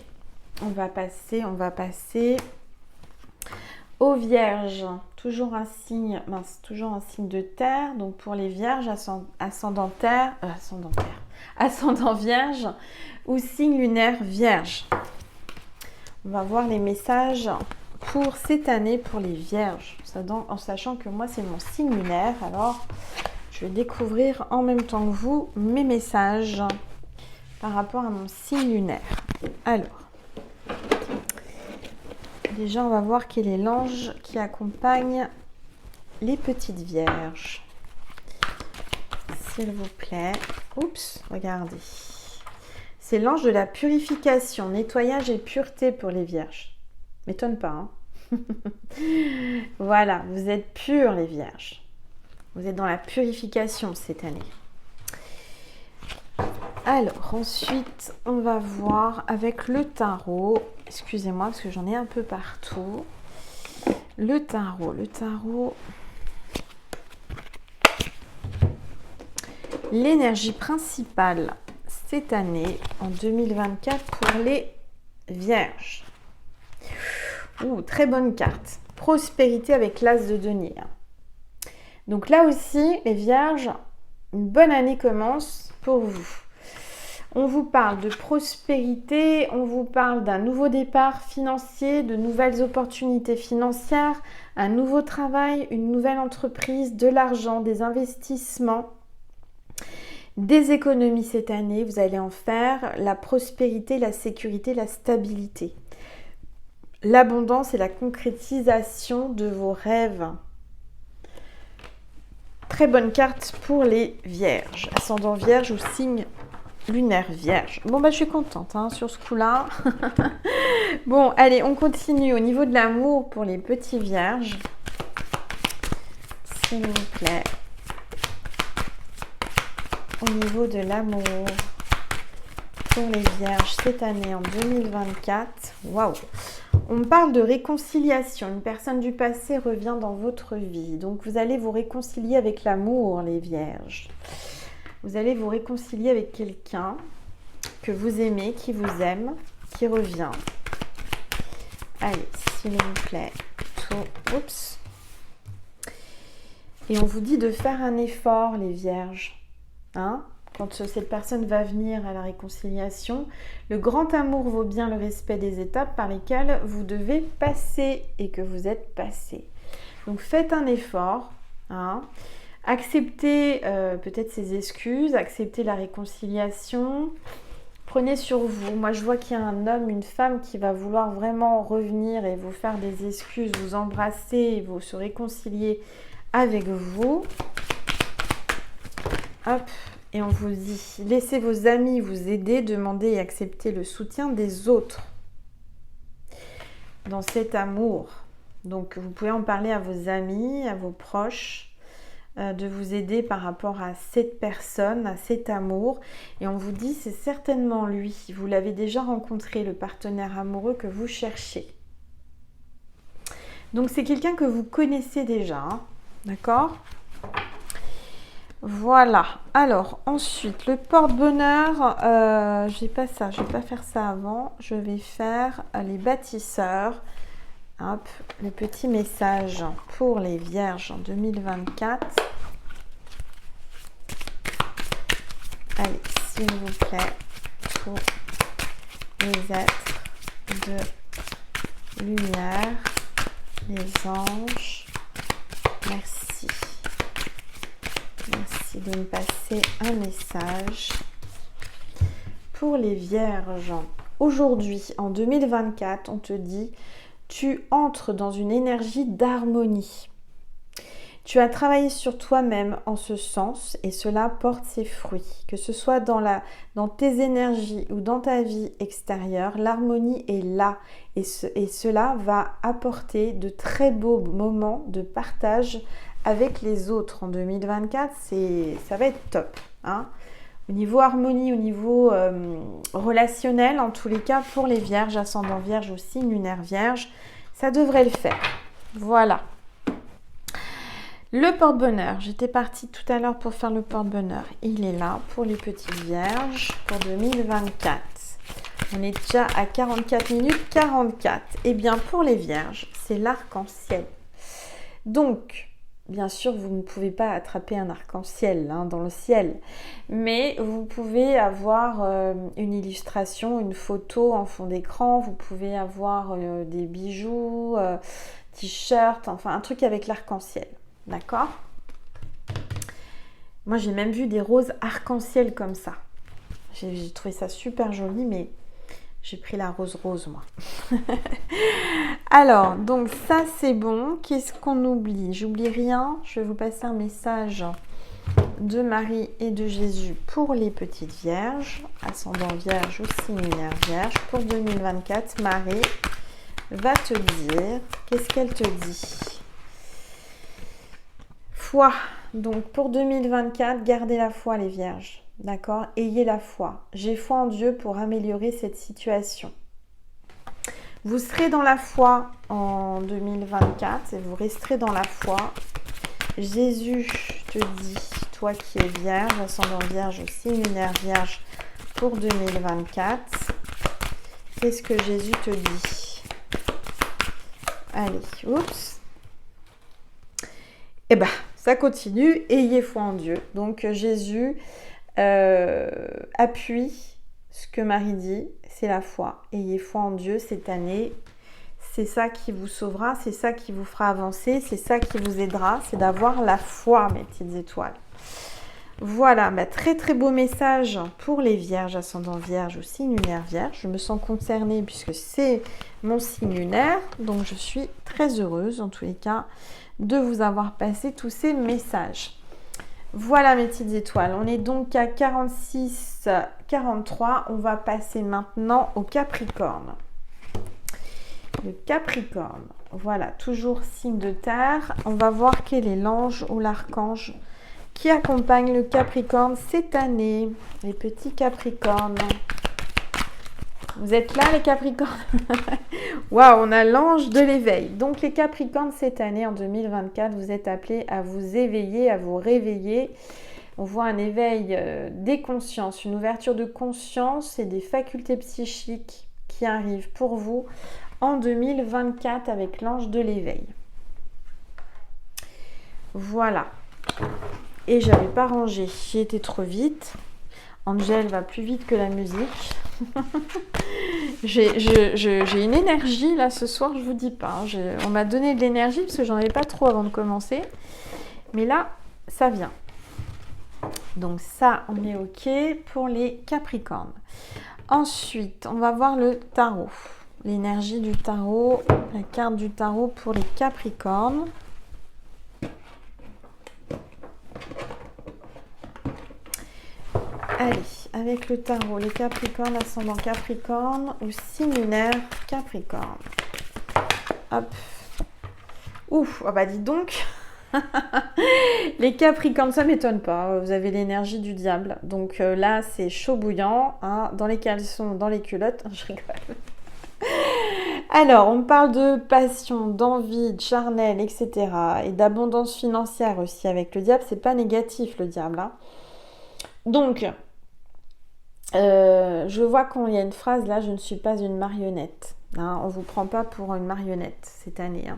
aux Vierges. Toujours un signe de terre. Donc pour les Vierges, ascendant Vierge ou signe lunaire Vierge. On va voir les messages pour cette année pour les Vierges. En sachant que moi, c'est mon signe lunaire. Alors, je vais découvrir en même temps que vous mes messages par rapport à mon signe lunaire. Alors, déjà, on va voir quel est l'ange qui accompagne les petites Vierges. S'il vous plaît. Oups, regardez. C'est l'ange de la purification, nettoyage et pureté pour les Vierges. M'étonne pas, hein. Voilà, vous êtes purs les Vierges. Vous êtes dans la purification cette année. Alors, ensuite, on va voir avec le tarot. Excusez-moi, parce que j'en ai un peu partout. Le tarot. L'énergie principale cette année, en 2024, pour les Vierges. Très bonne carte. Prospérité avec l'as de denier. Donc là aussi, les Vierges, une bonne année commence pour vous. On vous parle de prospérité, on vous parle d'un nouveau départ financier, de nouvelles opportunités financières, un nouveau travail, une nouvelle entreprise, de l'argent, des investissements, des économies cette année. Vous allez en faire la prospérité, la sécurité, la stabilité. L'abondance et la concrétisation de vos rêves. Très bonne carte pour les Vierges. Ascendant Vierge ou signe lunaire Vierge. Bon, je suis contente sur ce coup-là. Bon, allez, on continue. Au niveau de l'amour pour les petits Vierges. S'il vous plaît. Au niveau de l'amour pour les Vierges cette année en 2024. Waouh! On parle de réconciliation. Une personne du passé revient dans votre vie. Donc, vous allez vous réconcilier avec l'amour, les Vierges. Vous allez vous réconcilier avec quelqu'un que vous aimez, qui vous aime, qui revient. Allez, s'il vous plaît. Oups. Et on vous dit de faire un effort, les Vierges. Quand cette personne va venir à la réconciliation, le grand amour vaut bien le respect des étapes par lesquelles vous devez passer et que vous êtes passé. Donc faites un effort, acceptez peut-être ses excuses, acceptez la réconciliation, prenez sur vous. Moi je vois qu'il y a un homme, une femme qui va vouloir vraiment revenir et vous faire des excuses, vous embrasser et vous se réconcilier avec vous. Hop. Et on vous dit, laissez vos amis vous aider, demandez et acceptez le soutien des autres dans cet amour. Donc, vous pouvez en parler à vos amis, à vos proches, de vous aider par rapport à cette personne, à cet amour. Et on vous dit, c'est certainement lui. Vous l'avez déjà rencontré, le partenaire amoureux que vous cherchez. Donc, c'est quelqu'un que vous connaissez déjà, d'accord ? Voilà. Alors, ensuite, le porte-bonheur, je vais pas faire ça avant. Je vais faire les bâtisseurs. Hop, le petit message pour les Vierges en 2024. Allez, s'il vous plaît, pour les êtres de lumière, les anges. Merci. Merci de me passer un message pour les Vierges. Aujourd'hui, en 2024, on te dit, tu entres dans une énergie d'harmonie. Tu as travaillé sur toi-même en ce sens et cela porte ses fruits. Que ce soit dans tes énergies ou dans ta vie extérieure, l'harmonie est là et cela va apporter de très beaux moments de partage avec les autres en 2024, ça va être top. Au niveau harmonie, au niveau relationnel, en tous les cas, pour les Vierges, ascendant Vierge ou signe lunaire Vierge, ça devrait le faire. Voilà. Le porte-bonheur, j'étais partie tout à l'heure pour faire le porte-bonheur. Il est là pour les petites Vierges pour 2024. On est déjà à 44 minutes 44. Eh bien, pour les vierges, c'est l'arc-en-ciel. Donc, bien sûr, vous ne pouvez pas attraper un arc-en-ciel dans le ciel, mais vous pouvez avoir une illustration, une photo en fond d'écran, vous pouvez avoir des bijoux, t-shirts, enfin un truc avec l'arc-en-ciel, d'accord? Moi, j'ai même vu des roses arc-en-ciel comme ça. J'ai trouvé ça super joli, mais j'ai pris la rose rose, moi. Alors, donc ça, c'est bon. Qu'est-ce qu'on oublie? J'oublie rien. Je vais vous passer un message de Marie et de Jésus pour les petites vierges, ascendant vierge ou signe lunaire vierge. Pour 2024, Marie va te dire, qu'est-ce qu'elle te dit? Foi. Donc, pour 2024, gardez la foi, les vierges. D'accord? Ayez la foi. J'ai foi en Dieu pour améliorer cette situation. Vous serez dans la foi en 2024 et vous resterez dans la foi. Jésus te dit, toi qui es vierge, ascendant vierge ou signe lunaire vierge pour 2024, qu'est-ce que Jésus te dit? Allez, oups. Eh bien, ça continue. Ayez foi en Dieu. Donc, Jésus appuie ce que Marie dit, c'est la foi. Ayez foi en Dieu cette année. C'est ça qui vous sauvera, c'est ça qui vous fera avancer, c'est ça qui vous aidera, c'est d'avoir la foi, mes petites étoiles. Voilà, très très beau message pour les vierges, ascendant vierge ou signe lunaire vierge. Je me sens concernée puisque c'est mon signe lunaire, donc je suis très heureuse en tous les cas de vous avoir passé tous ces messages. Voilà mes petites étoiles, on est donc à 46-43, on va passer maintenant au Capricorne. Le Capricorne, voilà, toujours signe de terre. On va voir quel est l'ange ou l'archange qui accompagne le Capricorne cette année. Les petits Capricornes. Vous êtes là les Capricornes? Waouh, on a l'ange de l'éveil. Donc les Capricornes cette année, en 2024, vous êtes appelés à vous éveiller, à vous réveiller. On voit un éveil des consciences, une ouverture de conscience et des facultés psychiques qui arrivent pour vous en 2024 avec l'ange de l'éveil. Voilà. Et j'avais pas rangé, j'ai été trop vite. Angèle va plus vite que la musique. J'ai une énergie là ce soir, je vous dis pas. On m'a donné de l'énergie parce que j'en avais pas trop avant de commencer. Mais là, ça vient. Donc ça, on est OK pour les Capricornes. Ensuite, on va voir le tarot. L'énergie du tarot, la carte du tarot pour les Capricornes. Allez, avec le tarot, les Capricornes, ascendant Capricorne ou signe lunaire Capricorne. Hop. Ouf, oh bah dites donc. Les Capricornes, ça m'étonne pas. Vous avez l'énergie du diable. Donc là, c'est chaud bouillant. Dans les caleçons, dans les culottes. Je rigole. Alors, on parle de passion, d'envie, de charnel, etc. Et d'abondance financière aussi avec le diable. C'est pas négatif, le diable. Donc, je vois qu'il y a une phrase là, je ne suis pas une marionnette. On ne vous prend pas pour une marionnette cette année.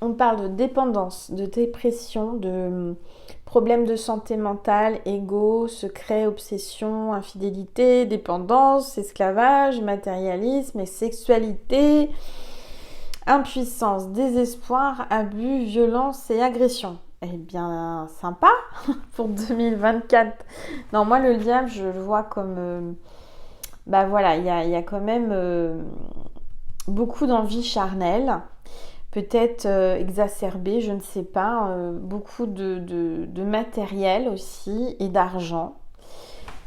On parle de dépendance, de dépression, de problèmes de santé mentale, ego, secret, obsession, infidélité, dépendance, esclavage, matérialisme et sexualité, impuissance, désespoir, abus, violence et agression. Eh bien, sympa pour 2024. Non, moi, le diable, je le vois comme... voilà, il y a quand même beaucoup d'envie charnelle. Peut-être exacerbée, je ne sais pas. Beaucoup de matériel aussi et d'argent.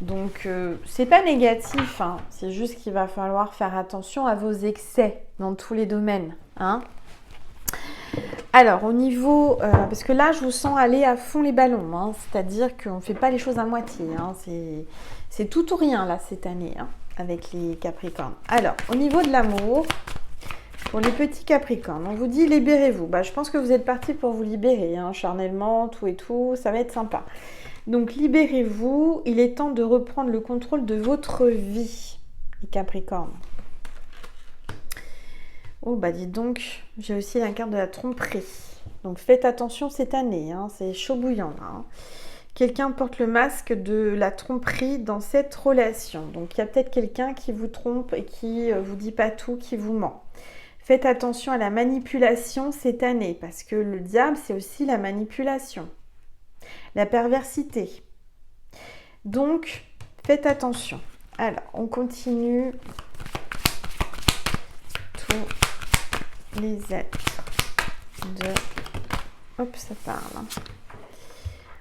Donc, c'est pas négatif. C'est juste qu'il va falloir faire attention à vos excès dans tous les domaines. Alors, au niveau... parce que là, je vous sens aller à fond les ballons. C'est-à-dire qu'on ne fait pas les choses à moitié. C'est tout ou rien, là, cette année, avec les Capricornes. Alors, au niveau de l'amour, pour les petits Capricornes, on vous dit libérez-vous. Je pense que vous êtes partis pour vous libérer, charnellement, tout et tout. Ça va être sympa. Donc libérez-vous, il est temps de reprendre le contrôle de votre vie, les Capricornes. Oh bah dites donc, j'ai aussi la carte de la tromperie. Donc faites attention cette année, hein, c'est chaud bouillant là. Hein. Quelqu'un porte le masque de la tromperie dans cette relation. Donc il y a peut-être quelqu'un qui vous trompe et qui vous dit pas tout, qui vous ment. Faites attention à la manipulation cette année, parce que le diable, c'est aussi la manipulation, la perversité. Donc, faites attention. Alors, on continue. Tous les êtres de... Hop, ça parle.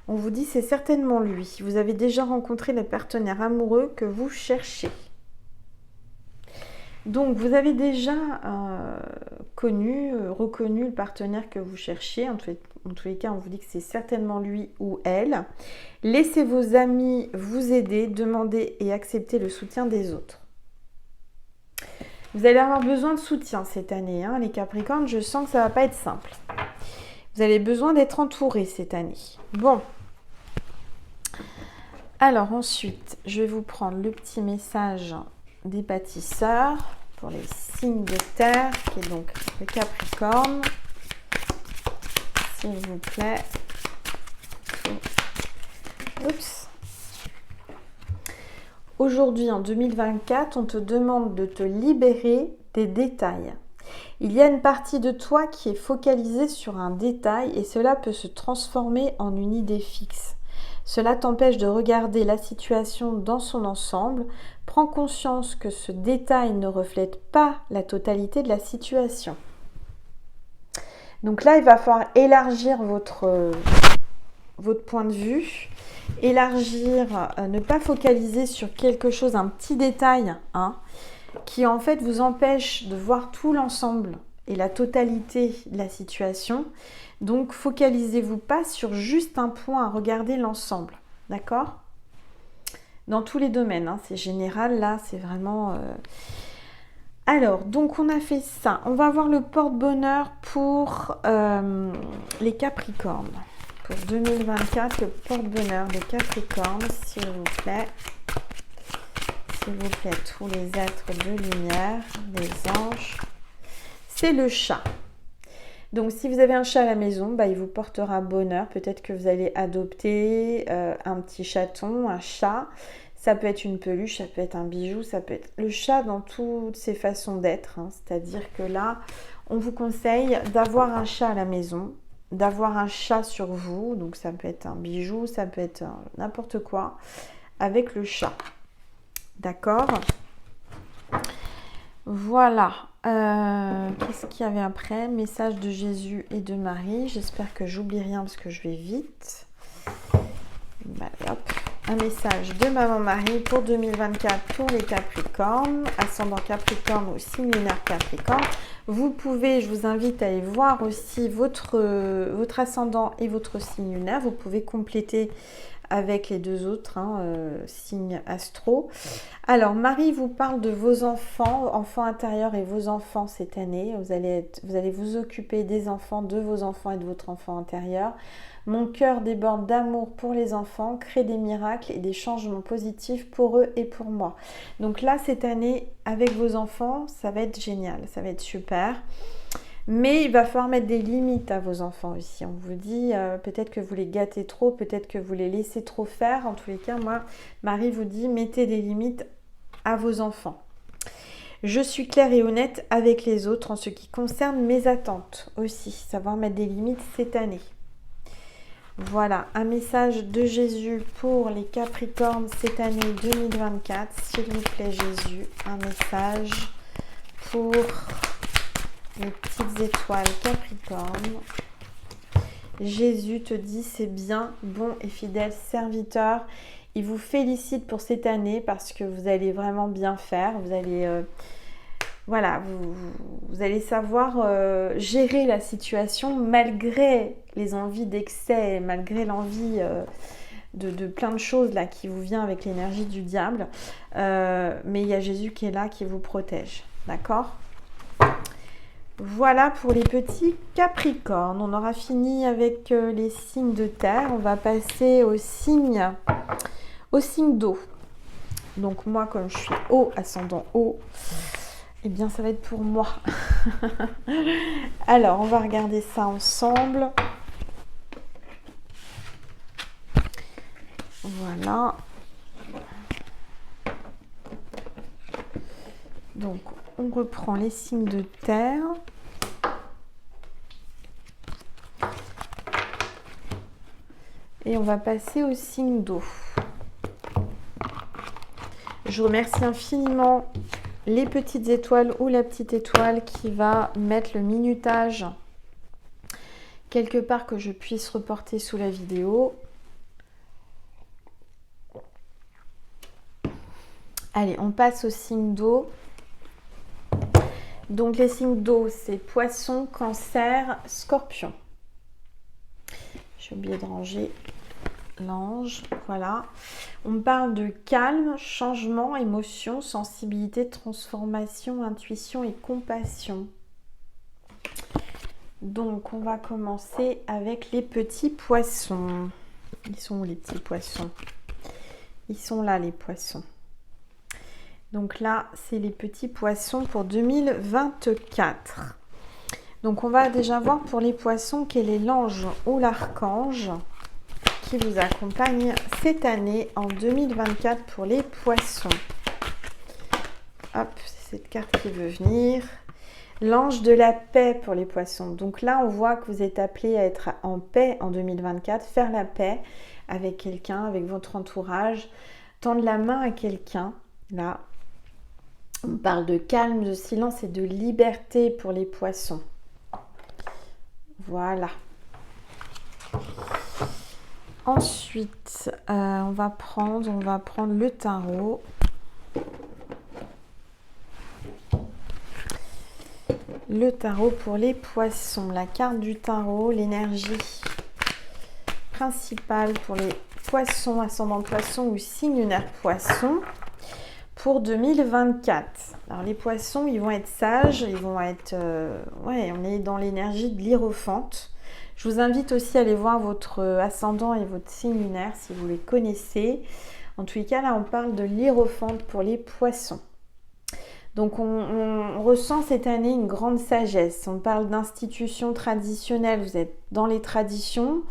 On vous dit, c'est certainement lui. Vous avez déjà rencontré le partenaire amoureux que vous cherchez. Donc, vous avez déjà reconnu le partenaire que vous cherchez. En tous les cas, on vous dit que c'est certainement lui ou elle. Laissez vos amis vous aider, demandez et acceptez le soutien des autres. Vous allez avoir besoin de soutien cette année, hein, les Capricornes. Je sens que ça ne va pas être simple. Vous avez besoin d'être entouré cette année. Bon. Alors ensuite, je vais vous prendre le petit message des bâtisseurs pour les signes de terre, qui est donc le Capricorne. S'il vous plaît. Oups. Aujourd'hui, en 2024, on te demande de te libérer des détails. Il y a une partie de toi qui est focalisée sur un détail et cela peut se transformer en une idée fixe. Cela t'empêche de regarder la situation dans son ensemble. Prends conscience que ce détail ne reflète pas la totalité de la situation. Donc là, il va falloir élargir votre point de vue, élargir, ne pas focaliser sur quelque chose, un petit détail, hein, qui en fait vous empêche de voir tout l'ensemble et la totalité de la situation. Donc, focalisez-vous pas sur juste un point, regardez l'ensemble, d'accord ? Dans tous les domaines, hein, c'est général, là, c'est vraiment... Alors, donc on a fait ça. On va voir le porte-bonheur pour les Capricornes. Pour 2024, le porte-bonheur des Capricornes, s'il vous plaît. S'il vous plaît, tous les êtres de lumière, les anges. C'est le chat. Donc, si vous avez un chat à la maison, bah, il vous portera bonheur. Peut-être que vous allez adopter un petit chaton, un chat. Ça peut être une peluche, ça peut être un bijou, ça peut être le chat dans toutes ses façons d'être. Hein. C'est-à-dire que là, on vous conseille d'avoir un chat à la maison, d'avoir un chat sur vous. Donc, ça peut être un bijou, ça peut être n'importe quoi avec le chat. D'accord ? Voilà. Qu'est-ce qu'il y avait après ? Message de Jésus et de Marie. J'espère que j'oublie rien parce que je vais vite. Allez, hop. Un message de Maman Marie pour 2024 pour les Capricornes, ascendant Capricorne ou signe lunaire Capricorne. Vous pouvez, je vous invite à aller voir aussi votre ascendant et votre signe lunaire. Vous pouvez compléter avec les deux autres signes astro. Alors, Marie vous parle de vos enfants intérieurs et vos enfants cette année. Vous allez vous occuper des enfants, de vos enfants et de votre enfant intérieur. Mon cœur déborde d'amour pour les enfants, crée des miracles et des changements positifs pour eux et pour moi. Donc là, cette année, avec vos enfants, ça va être génial, ça va être super. Mais il va falloir mettre des limites à vos enfants aussi. On vous dit peut-être que vous les gâtez trop, peut-être que vous les laissez trop faire. En tous les cas, moi, Marie vous dit mettez des limites à vos enfants. Je suis claire et honnête avec les autres en ce qui concerne mes attentes aussi. Savoir mettre des limites cette année. Voilà, un message de Jésus pour les Capricornes cette année 2024. S'il vous plaît, Jésus, un message pour les petites étoiles Capricorne. Jésus te dit c'est bien, bon et fidèle serviteur. Il vous félicite pour cette année parce que vous allez vraiment bien faire. Vous allez, vous allez savoir gérer la situation malgré les envies d'excès, malgré l'envie de plein de choses là qui vous vient avec l'énergie du diable. Mais il y a Jésus qui est là, qui vous protège. D'accord ? Voilà pour les petits Capricornes. On aura fini avec les signes de terre. On va passer aux signes d'eau. Donc moi, comme je suis eau, ascendant eau, eh bien ça va être pour moi. Alors, on va regarder ça ensemble. Voilà. Donc, on reprend les signes de terre. Et on va passer aux signes d'eau. Je remercie infiniment les petites étoiles ou la petite étoile qui va mettre le minutage quelque part que je puisse reporter sous la vidéo. Allez, on passe aux signes d'eau. Donc les signes d'eau, c'est Poisson, Cancer, Scorpion. J'ai oublié de ranger l'ange, voilà. On parle de calme, changement, émotion, sensibilité, transformation, intuition et compassion. Donc on va commencer avec les petits poissons. Ils sont où les petits poissons? Ils sont là les poissons. Donc là, c'est les petits poissons pour 2024. Donc on va déjà voir pour les poissons quel est l'ange ou l'archange qui vous accompagne cette année en 2024 pour les poissons. Hop, c'est cette carte qui veut venir. L'ange de la paix pour les poissons. Donc là, on voit que vous êtes appelé à être en paix en 2024, faire la paix avec quelqu'un, avec votre entourage, tendre la main à quelqu'un. Là, on parle de calme, de silence et de liberté pour les poissons. Voilà. Ensuite, on va prendre le tarot. Le tarot pour les poissons. La carte du tarot, l'énergie principale pour les poissons, ascendant poisson ou signe lunaire poisson pour 2024. Alors les poissons, ils vont être sages, ils vont être... on est dans l'énergie de l'Hiérophante. Je vous invite aussi à aller voir votre ascendant et votre signe lunaire si vous les connaissez. En tous les cas, là, on parle de l'Hiérophante pour les poissons. Donc, on ressent cette année une grande sagesse. On parle d'institutions traditionnelles. Vous êtes dans les traditions.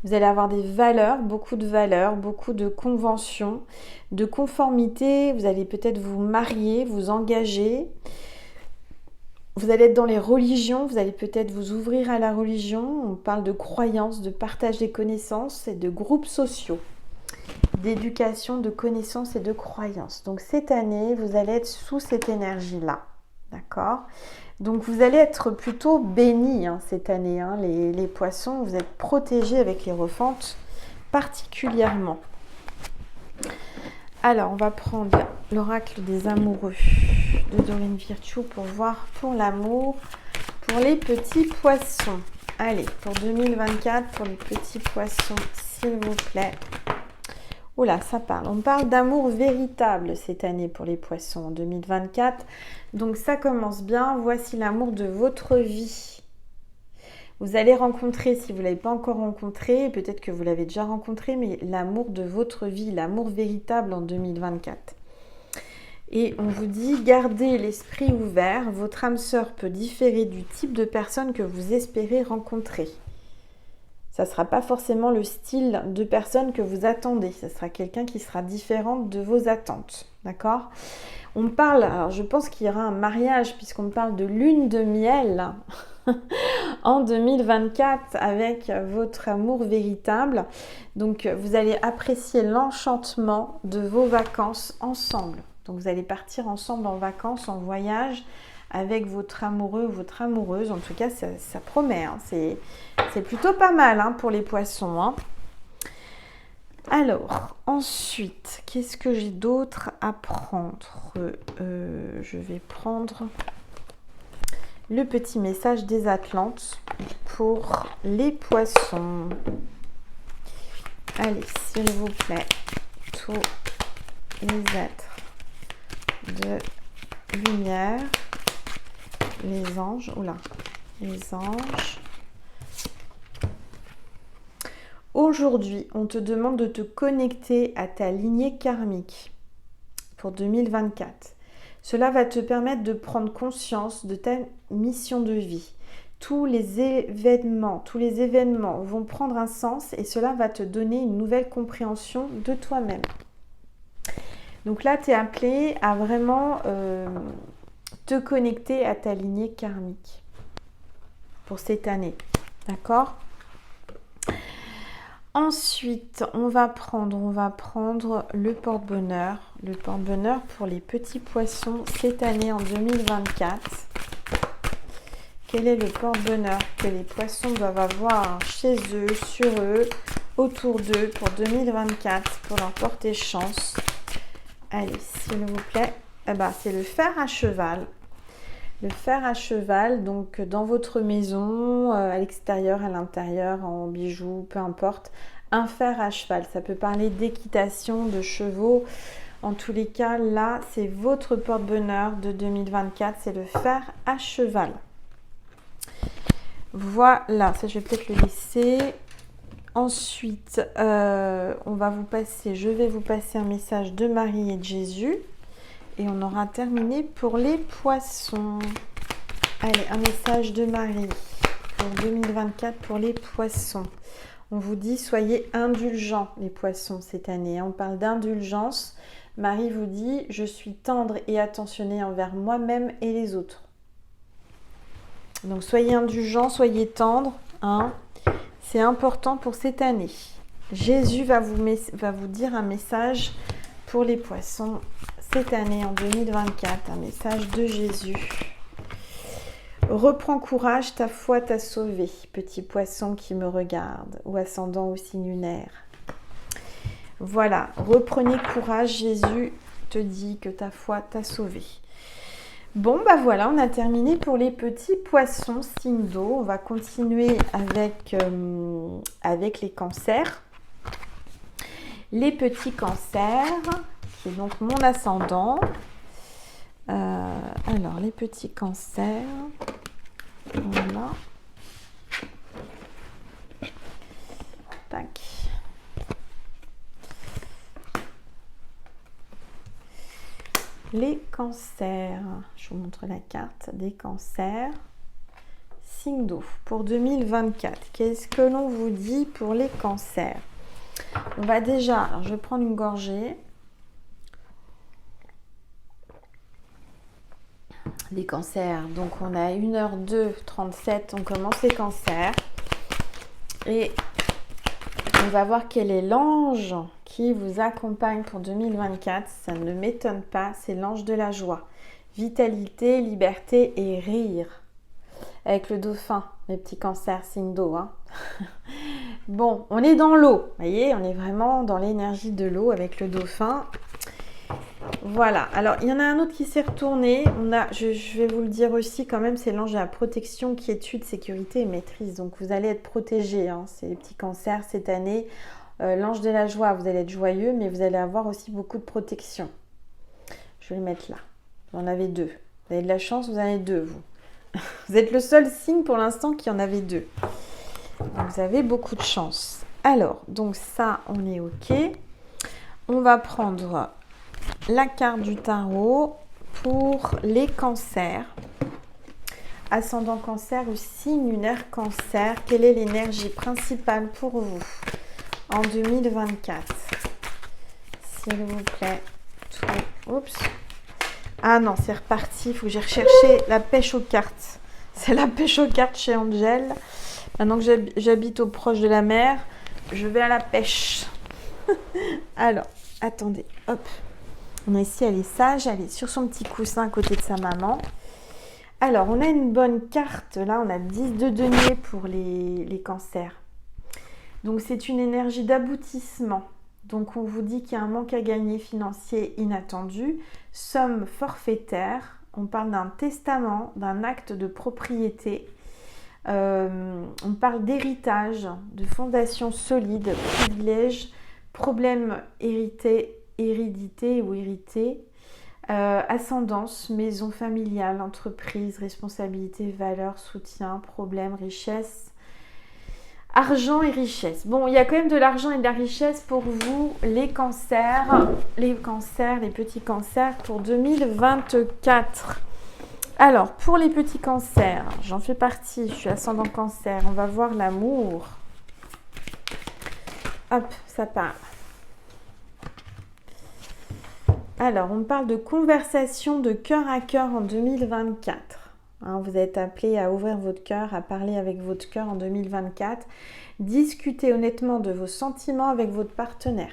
Vous allez avoir des valeurs, beaucoup de conventions, de conformité. Vous allez peut-être vous marier, vous engager. Vous allez être dans les religions, vous allez peut-être vous ouvrir à la religion. On parle de croyances, de partage des connaissances et de groupes sociaux, d'éducation, de connaissances et de croyances. Donc cette année, vous allez être sous cette énergie-là, d'accord? Donc vous allez être plutôt bénis cette année, hein, les poissons. Vous êtes protégés avec l'Hiérophante particulièrement. Alors, on va prendre l'oracle des amoureux de Doreen Virtue pour voir pour l'amour, pour les petits poissons. Allez, pour 2024, pour les petits poissons, s'il vous plaît. Oula, ça parle. On parle d'amour véritable cette année pour les poissons en 2024. Donc, ça commence bien. Voici l'amour de votre vie. Vous allez rencontrer, si vous ne l'avez pas encore rencontré, peut-être que vous l'avez déjà rencontré, mais l'amour de votre vie, l'amour véritable en 2024. Et on vous dit, gardez l'esprit ouvert, votre âme sœur peut différer du type de personne que vous espérez rencontrer. Ça ne sera pas forcément le style de personne que vous attendez, ça sera quelqu'un qui sera différent de vos attentes, d'accord ? On parle, alors je pense qu'il y aura un mariage puisqu'on parle de lune de miel en 2024 avec votre amour véritable. Donc vous allez apprécier l'enchantement de vos vacances ensemble. Donc vous allez partir ensemble en vacances, en voyage avec votre amoureux ou votre amoureuse. En tout cas, ça promet. Hein. C'est plutôt pas mal pour les poissons. Hein. Alors, ensuite, qu'est-ce que j'ai d'autre à prendre? Je vais prendre le petit message des Atlantes pour les poissons. Allez, s'il vous plaît, tous les êtres de lumière, les anges, oula, les anges. Aujourd'hui, on te demande de te connecter à ta lignée karmique pour 2024. Cela va te permettre de prendre conscience de ta mission de vie. Tous les événements vont prendre un sens et cela va te donner une nouvelle compréhension de toi-même. Donc là, tu es appelé à vraiment te connecter à ta lignée karmique pour cette année. D'accord ? Ensuite, on va prendre le porte-bonheur. Le porte-bonheur pour les petits poissons cette année en 2024. Quel est le porte-bonheur que les poissons doivent avoir chez eux, sur eux, autour d'eux pour 2024 pour leur porter chance? Allez, s'il vous plaît. C'est le fer à cheval. Le fer à cheval, donc dans votre maison, à l'extérieur, à l'intérieur, en bijoux, peu importe. Un fer à cheval, ça peut parler d'équitation, de chevaux. En tous les cas, là, c'est votre porte-bonheur de 2024, c'est le fer à cheval. Voilà, ça je vais peut-être le laisser. Ensuite, je vais vous passer un message de Marie et de Jésus. Et on aura terminé pour les poissons. Allez, un message de Marie pour 2024 pour les poissons. On vous dit, soyez indulgents les poissons cette année. On parle d'indulgence. Marie vous dit, je suis tendre et attentionnée envers moi-même et les autres. Donc soyez indulgents, soyez tendres. C'est important pour cette année. Jésus va vous dire un message pour les poissons cette année en 2024, un message de Jésus. Reprends courage, ta foi t'a sauvé, petit poisson qui me regarde, ou ascendant au signe lunaire. Voilà, reprenez courage, Jésus te dit que ta foi t'a sauvé. Bon, voilà, on a terminé pour les petits poissons, signe d'eau. On va continuer avec les cancers. Les petits cancers, qui est donc mon ascendant. Alors, les petits cancers. Voilà. Tac. Les cancers. Je vous montre la carte des cancers. Signe d'eau pour 2024. Qu'est-ce que l'on vous dit pour les cancers? On va déjà, alors je vais prendre une gorgée. Les cancers, donc on a 1h02:37, on commence les cancers. Et on va voir quel est l'ange qui vous accompagne pour 2024. Ça ne m'étonne pas, c'est l'ange de la joie. Vitalité, liberté et rire. Avec le dauphin, mes petits cancers, signe d'eau. Bon, on est dans l'eau, vous voyez, on est vraiment dans l'énergie de l'eau avec le dauphin. Voilà, alors il y en a un autre qui s'est retourné. Je vais vous le dire aussi quand même, c'est l'ange de la protection, quiétude, sécurité et maîtrise. Donc vous allez être protégés, c'est les petits cancers cette année. L'ange de la joie, vous allez être joyeux, mais vous allez avoir aussi beaucoup de protection. Je vais le mettre là. Vous en avez 2. Vous avez de la chance, vous en avez 2, vous. Vous êtes le seul signe pour l'instant qui en avait 2. Vous avez beaucoup de chance. Alors, donc ça, on est OK. On va prendre la carte du tarot pour les cancers. Ascendant cancer ou signe lunaire cancer. Quelle est l'énergie principale pour vous en 2024? S'il vous plaît. Oups. Ah non, c'est reparti. Il faut que j'aille rechercher la pêche aux cartes. C'est la pêche aux cartes chez Angel. Maintenant que j'habite au proche de la mer, je vais à la pêche. Alors, attendez. Hop. On a ici, elle est sage. Elle est sur son petit coussin à côté de sa maman. Alors, on a une bonne carte. Là, on a 10 de denier pour les cancers. Donc, c'est une énergie d'aboutissement. Donc, on vous dit qu'il y a un manque à gagner financier inattendu. Somme forfaitaire. On parle d'un testament, d'un acte de propriété. On parle d'héritage, de fondation solide, privilège, problème hérédité ou hérité. Ascendance, maison familiale, entreprise, responsabilité, valeur, soutien, problème, richesse, argent et richesse. Bon, il y a quand même de l'argent et de la richesse pour vous, les cancers, les petits cancers pour 2024. Alors, pour les petits cancers, j'en fais partie, je suis ascendant cancer, on va voir l'amour. Hop, ça part. Alors, on parle de conversation de cœur à cœur en 2024. Hein, vous êtes appelé à ouvrir votre cœur, à parler avec votre cœur en 2024. Discutez honnêtement de vos sentiments avec votre partenaire.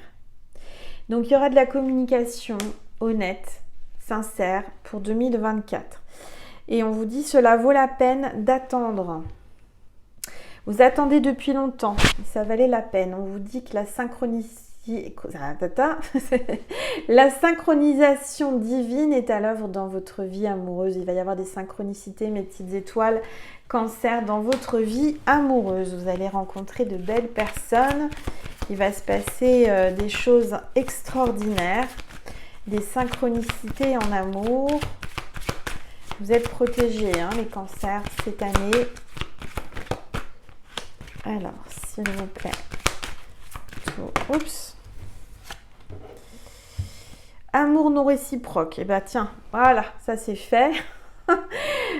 Donc, il y aura de la communication honnête, sincère pour 2024. Et on vous dit, cela vaut la peine d'attendre. Vous attendez depuis longtemps, ça valait la peine. On vous dit que la synchronisation divine est à l'œuvre dans votre vie amoureuse. Il va y avoir des synchronicités, mes petites étoiles, cancer, dans votre vie amoureuse. Vous allez rencontrer de belles personnes. Il va se passer des choses extraordinaires, des synchronicités en amour. Vous êtes protégés, hein, les cancers, cette année. Alors, s'il vous plaît. Oups. Amour non réciproque. Eh bien, tiens, voilà, ça c'est fait.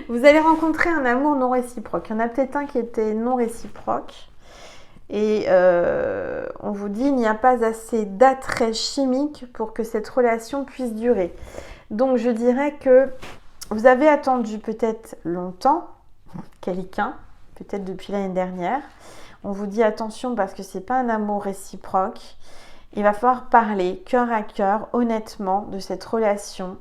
Vous allez rencontrer un amour non réciproque. Il y en a peut-être un qui était non réciproque. Et on vous dit, il n'y a pas assez d'attrait chimique pour que cette relation puisse durer. Donc, je dirais que vous avez attendu peut-être longtemps quelqu'un, peut-être depuis l'année dernière. On vous dit attention parce que ce n'est pas un amour réciproque. Il va falloir parler cœur à cœur, honnêtement, de cette relation.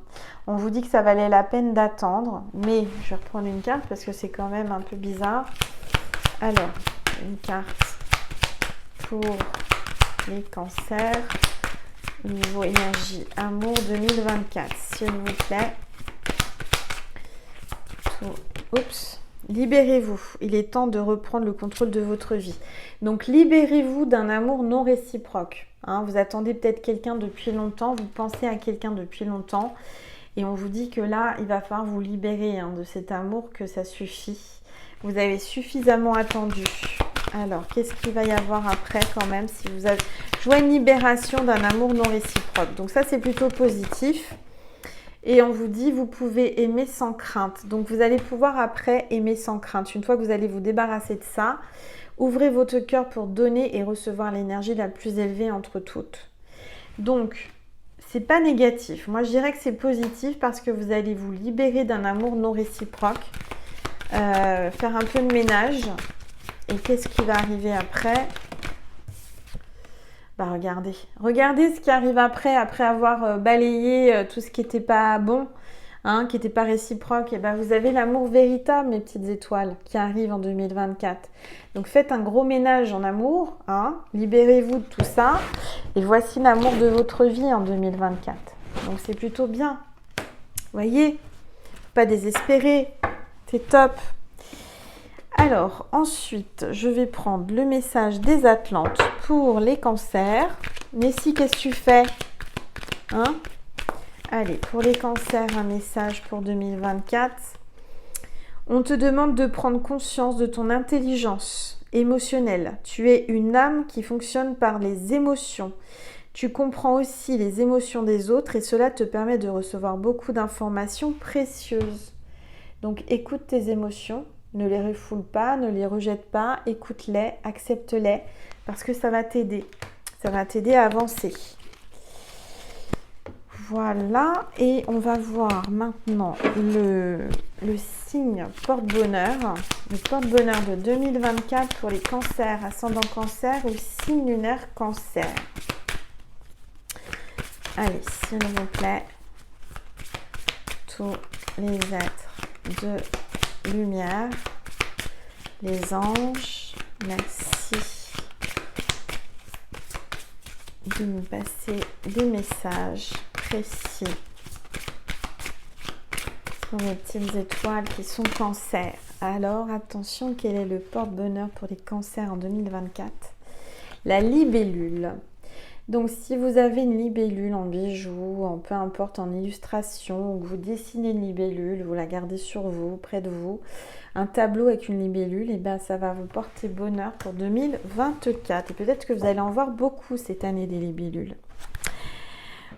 On vous dit que ça valait la peine d'attendre, mais je vais reprendre une carte parce que c'est quand même un peu bizarre. Alors, une carte pour les cancers, niveau énergie, amour 2024, s'il vous plaît. Oups. Libérez-vous. Il est temps de reprendre le contrôle de votre vie. Donc, libérez-vous d'un amour non réciproque. Hein, vous attendez peut-être quelqu'un depuis longtemps, vous pensez à quelqu'un depuis longtemps. Et on vous dit que là, il va falloir vous libérer de cet amour, que ça suffit. Vous avez suffisamment attendu. Alors, qu'est-ce qu'il va y avoir après quand même si vous avez... Je vois une libération d'un amour non réciproque. Donc ça, c'est plutôt positif. Et on vous dit, vous pouvez aimer sans crainte. Donc, vous allez pouvoir après aimer sans crainte. Une fois que vous allez vous débarrasser de ça, ouvrez votre cœur pour donner et recevoir l'énergie la plus élevée entre toutes. Donc, c'est pas négatif. Moi, je dirais que c'est positif parce que vous allez vous libérer d'un amour non réciproque. Faire un peu de ménage. Et qu'est-ce qui va arriver après ? Bah regardez ce qui arrive après avoir balayé tout ce qui n'était pas bon, hein, qui n'était pas réciproque. Et ben vous avez l'amour véritable, mes petites étoiles, qui arrive en 2024. Donc faites un gros ménage en amour, hein, libérez-vous de tout ça. Et voici l'amour de votre vie en 2024. Donc c'est plutôt bien. Voyez, pas désespérer, c'est top. Alors, ensuite, je vais prendre le message des Atlantes pour les cancers. Messi, qu'est-ce que tu fais? Hein? Allez, pour les cancers, un message pour 2024. On te demande de prendre conscience de ton intelligence émotionnelle. Tu es une âme qui fonctionne par les émotions. Tu comprends aussi les émotions des autres et cela te permet de recevoir beaucoup d'informations précieuses. Donc, écoute tes émotions. Ne les refoule pas, ne les rejette pas, écoute-les, accepte-les, parce que ça va t'aider. Ça va t'aider à avancer. Voilà, et on va voir maintenant le signe porte-bonheur. Le porte-bonheur de 2024 pour les cancers, ascendant cancer ou signe lunaire cancer. Allez, s'il vous plaît, tous les êtres de lumière, les anges, merci de nous passer des messages précis pour les petites étoiles qui sont cancer. Alors attention, quel est le porte-bonheur pour les cancers en 2024? La libellule. Donc si vous avez une libellule en bijoux, en peu importe en illustration, ou que vous dessinez une libellule, vous la gardez sur vous, près de vous, un tableau avec une libellule, et ben ça va vous porter bonheur pour 2024. Et peut-être que vous allez en voir beaucoup cette année des libellules.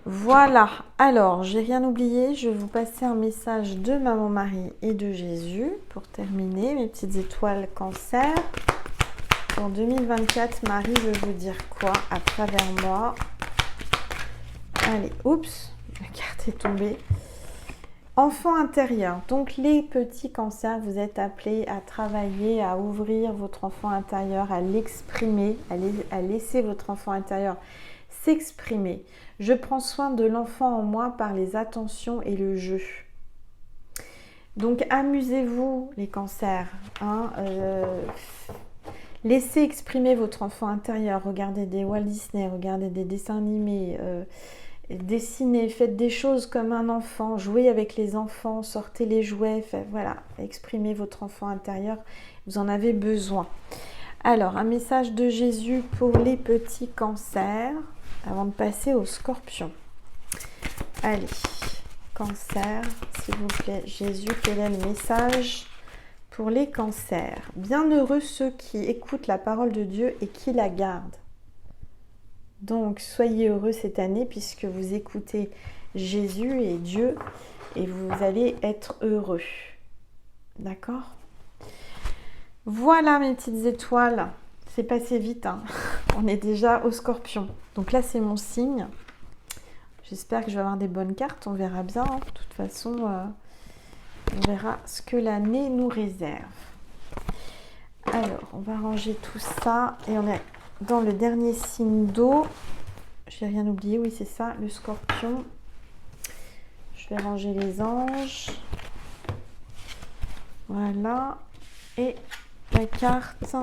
Voilà, alors j'ai rien oublié, je vais vous passer un message de Maman Marie et de Jésus pour terminer, mes petites étoiles Cancer. Pour 2024, Marie veut vous dire quoi à travers moi? Allez, oups, la carte est tombée. Enfant intérieur, donc les petits cancers, vous êtes appelés à travailler, à ouvrir votre enfant intérieur, à l'exprimer, à laisser votre enfant intérieur s'exprimer. Je prends soin de l'enfant en moi par les attentions et le jeu. Donc amusez-vous les cancers, hein, laissez exprimer votre enfant intérieur, regardez des Walt Disney, regardez des dessins animés, dessinez, faites des choses comme un enfant, jouez avec les enfants, sortez les jouets, voilà, exprimez votre enfant intérieur, vous en avez besoin. Alors, un message de Jésus pour les petits cancers, avant de passer aux scorpions. Allez, cancer, s'il vous plaît, Jésus, quel est le message pour les cancers? Bienheureux ceux qui écoutent la parole de Dieu et qui la gardent. Donc, soyez heureux cette année puisque vous écoutez Jésus et Dieu et vous allez être heureux. D'accord? Voilà mes petites étoiles. C'est passé vite, hein. On est déjà au scorpion. Donc là, c'est mon signe. J'espère que je vais avoir des bonnes cartes. On verra bien. Hein. De toute façon, on verra ce que l'année nous réserve. Alors, on va ranger tout ça et on est dans le dernier signe d'eau. J'ai rien oublié, oui c'est ça, le scorpion. Je vais ranger les anges. Voilà. Et la carte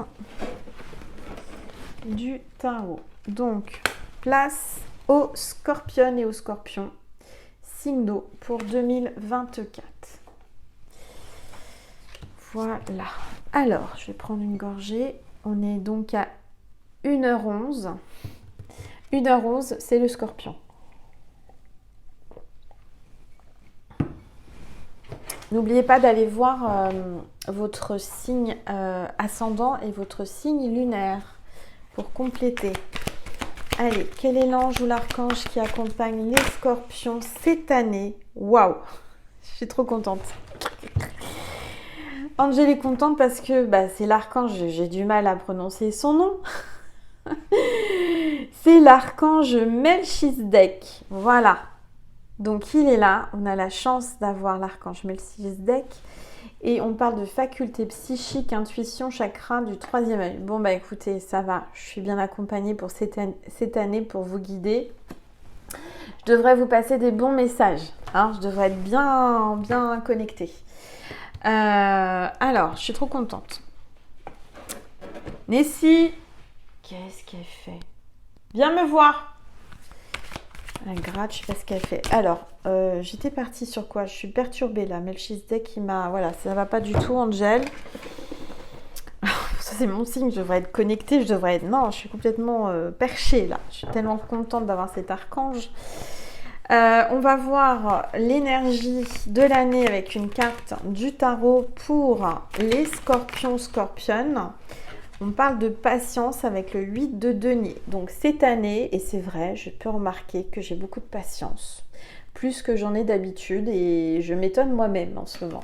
du tarot. Donc, place aux scorpionnes et aux scorpions. Signe d'eau pour 2024. Voilà. Alors, je vais prendre une gorgée. On est donc à 1h11. 1h11, c'est le scorpion. N'oubliez pas d'aller voir votre signe ascendant et votre signe lunaire pour compléter. Allez, quel est l'ange ou l'archange qui accompagne les scorpions cette année? Waouh, je suis trop contente. Angèle est contente parce que c'est l'archange, j'ai du mal à prononcer son nom. C'est l'archange Melchisedec. Voilà. Donc il est là. On a la chance d'avoir l'archange Melchisedec. Et on parle de faculté psychique, intuition, chakra du 3e œil. Bon écoutez, ça va. Je suis bien accompagnée pour cette année pour vous guider. Je devrais vous passer des bons messages. Hein, je devrais être bien connectée. Alors, je suis trop contente. Nessie, qu'est-ce qu'elle fait? Viens me voir. Elle gratte, je sais pas ce qu'elle fait. Alors, j'étais partie sur quoi? Je suis perturbée là. Melchisedec qui m'a... Voilà, ça va pas du tout, Angèle. Ça, c'est mon signe, je devrais être connectée, je devrais être... Non, je suis complètement perchée là. Je suis tellement contente d'avoir cet archange. On va voir l'énergie de l'année avec une carte du tarot pour les scorpions, scorpionnes. On parle de patience avec le 8 de denier. Donc cette année, et c'est vrai, je peux remarquer que j'ai beaucoup de patience. Plus que j'en ai d'habitude et je m'étonne moi-même en ce moment.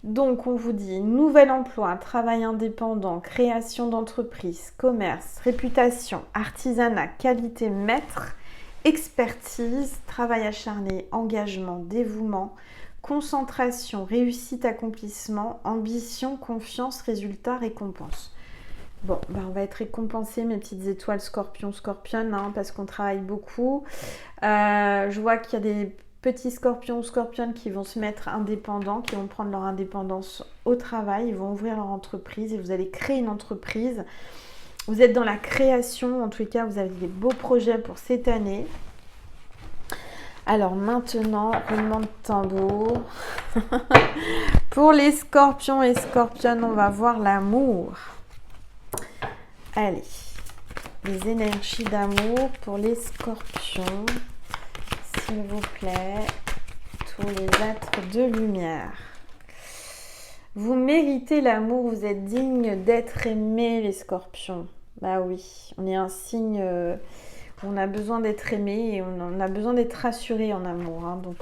Donc on vous dit nouvel emploi, travail indépendant, création d'entreprise, commerce, réputation, artisanat, qualité maître, expertise, travail acharné, engagement, dévouement, concentration, réussite, accomplissement, ambition, confiance, résultat, récompense. Bon, on va être récompensés, mes petites étoiles scorpion, scorpionne, hein, parce qu'on travaille beaucoup. Je vois qu'il y a des petits scorpions, scorpionnes qui vont se mettre indépendants, qui vont prendre leur indépendance au travail, ils vont ouvrir leur entreprise et vous allez créer une entreprise. Vous êtes dans la création, en tout cas, vous avez des beaux projets pour cette année. Alors maintenant, roulement de tambour. Pour les scorpions et scorpionnes, on va voir l'amour. Allez, les énergies d'amour pour les scorpions, s'il vous plaît, tous les êtres de lumière. Vous méritez l'amour, vous êtes digne d'être aimé, les scorpions. Bah oui, on est un signe, on a besoin d'être aimé et on a besoin d'être rassuré en amour. Hein. Donc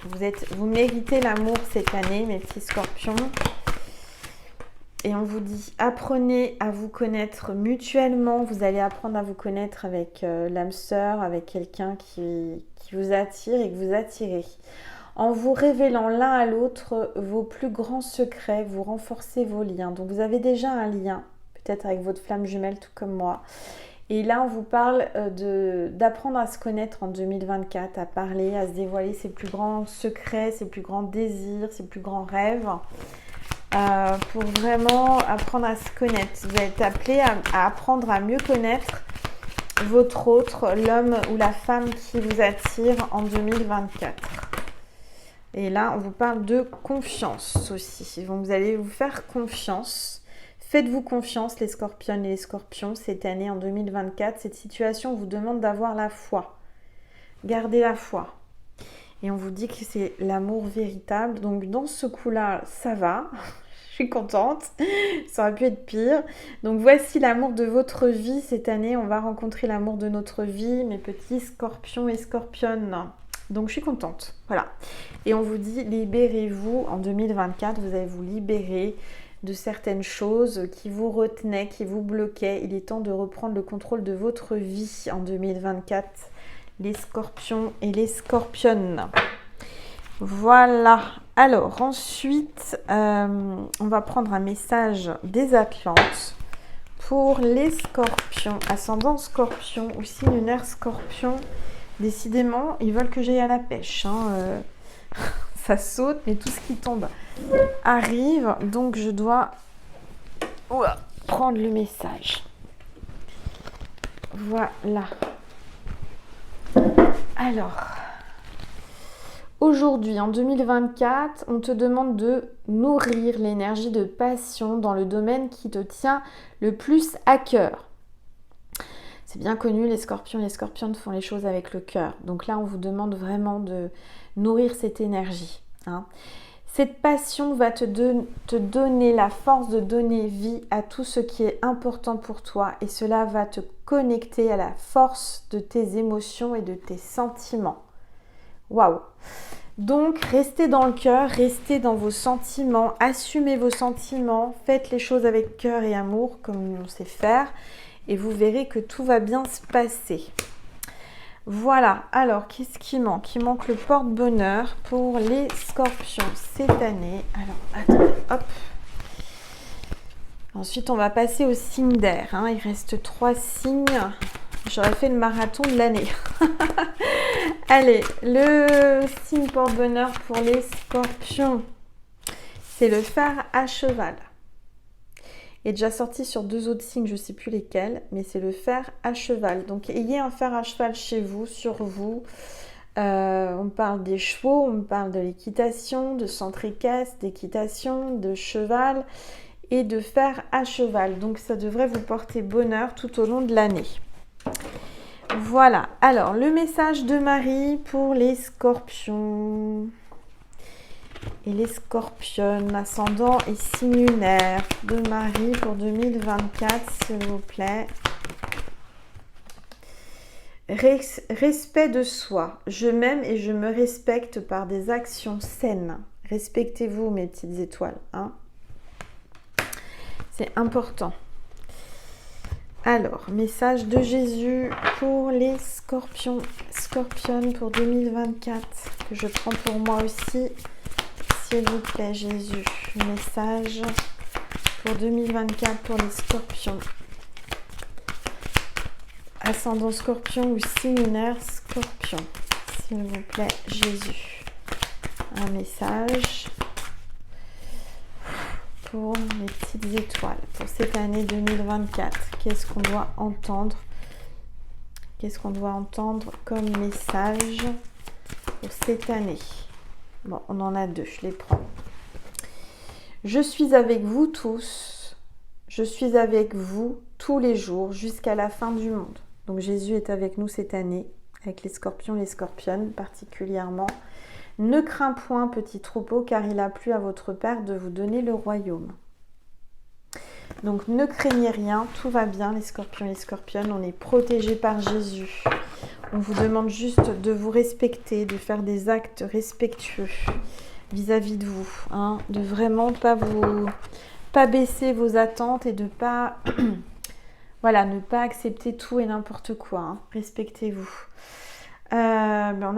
vous méritez l'amour cette année, mes petits scorpions. Et on vous dit, apprenez à vous connaître mutuellement. Vous allez apprendre à vous connaître avec l'âme sœur, avec quelqu'un qui vous attire et que vous attirez. En vous révélant l'un à l'autre vos plus grands secrets, vous renforcez vos liens. Donc vous avez déjà un lien, peut-être avec votre flamme jumelle, tout comme moi. Et là, on vous parle d'apprendre à se connaître en 2024, à parler, à se dévoiler ses plus grands secrets, ses plus grands désirs, ses plus grands rêves. Pour vraiment apprendre à se connaître. Vous êtes appelé à apprendre à mieux connaître votre autre, l'homme ou la femme qui vous attire en 2024. Et là, on vous parle de confiance aussi. Donc, vous allez vous faire confiance. Faites-vous confiance, les scorpionnes et les scorpions, cette année en 2024. Cette situation vous demande d'avoir la foi. Gardez la foi. Et on vous dit que c'est l'amour véritable. Donc, dans ce coup-là, ça va. Je suis contente. Ça aurait pu être pire. Donc, voici l'amour de votre vie. Cette année, on va rencontrer l'amour de notre vie, mes petits scorpions et scorpionnes. Donc, je suis contente. Voilà. Et on vous dit, libérez-vous. En 2024, vous allez vous libérer de certaines choses qui vous retenaient, qui vous bloquaient. Il est temps de reprendre le contrôle de votre vie en 2024. Les scorpions et les scorpionnes. Voilà. Alors, ensuite, on va prendre un message des Atlantes pour les scorpions. Ascendant scorpion ou signe lunaire scorpion. Décidément, ils veulent que j'aille à la pêche. Hein. Ça saute, mais tout ce qui tombe arrive. Donc, je dois prendre le message. Voilà. Alors, aujourd'hui, en 2024, on te demande de nourrir l'énergie de passion dans le domaine qui te tient le plus à cœur. C'est bien connu, les scorpions et les scorpionnes font les choses avec le cœur. Donc là, on vous demande vraiment de nourrir cette énergie. Hein. Cette passion va te donner la force de donner vie à tout ce qui est important pour toi. Et cela va te connecter à la force de tes émotions et de tes sentiments. Waouh! Donc, restez dans le cœur, restez dans vos sentiments, assumez vos sentiments, faites les choses avec cœur et amour comme on sait faire. Et vous verrez que tout va bien se passer. Voilà, alors qu'est-ce qui manque? Il manque le porte-bonheur pour les scorpions cette année. Alors, attendez, hop. Ensuite, on va passer aux signes d'air. Hein. Il reste 3 signes. J'aurais fait le marathon de l'année. Allez, le signe porte-bonheur pour les scorpions, c'est le fer à cheval. Il est déjà sorti sur 2 autres signes, je ne sais plus lesquels, mais c'est le fer à cheval. Donc, ayez un fer à cheval chez vous, sur vous. On parle des chevaux, on parle de l'équitation, de centre équestre, d'équitation, de cheval et de fer à cheval. Donc, ça devrait vous porter bonheur tout au long de l'année. Voilà. Alors, le message de Marie pour les scorpions. Et les scorpionnes, ascendant et signe lunaire de Marie pour 2024, s'il vous plaît. Respect de soi. Je m'aime et je me respecte par des actions saines. Respectez-vous, mes petites étoiles. Hein. C'est important. Alors, message de Jésus pour les scorpions, scorpionnes pour 2024, que je prends pour moi aussi. S'il vous plaît, Jésus, message pour 2024 pour les scorpions. Ascendant scorpion ou signe lunaire scorpion. S'il vous plaît, Jésus. Un message pour les petites étoiles pour cette année 2024. Qu'est-ce qu'on doit entendre? Qu'est-ce qu'on doit entendre comme message pour cette année? Bon, on en a 2, je les prends. Je suis avec vous tous. Je suis avec vous tous les jours jusqu'à la fin du monde. Donc Jésus est avec nous cette année, avec les scorpions, les scorpionnes particulièrement. Ne crains point, petit troupeau, car il a plu à votre Père de vous donner le royaume. Donc ne craignez rien, tout va bien les scorpions et les scorpionnes, on est protégés par Jésus. On vous demande juste de vous respecter, de faire des actes respectueux vis-à-vis de vous, hein, de vraiment pas baisser vos attentes et de pas voilà, ne pas accepter tout et n'importe quoi, hein. Respectez-vous. On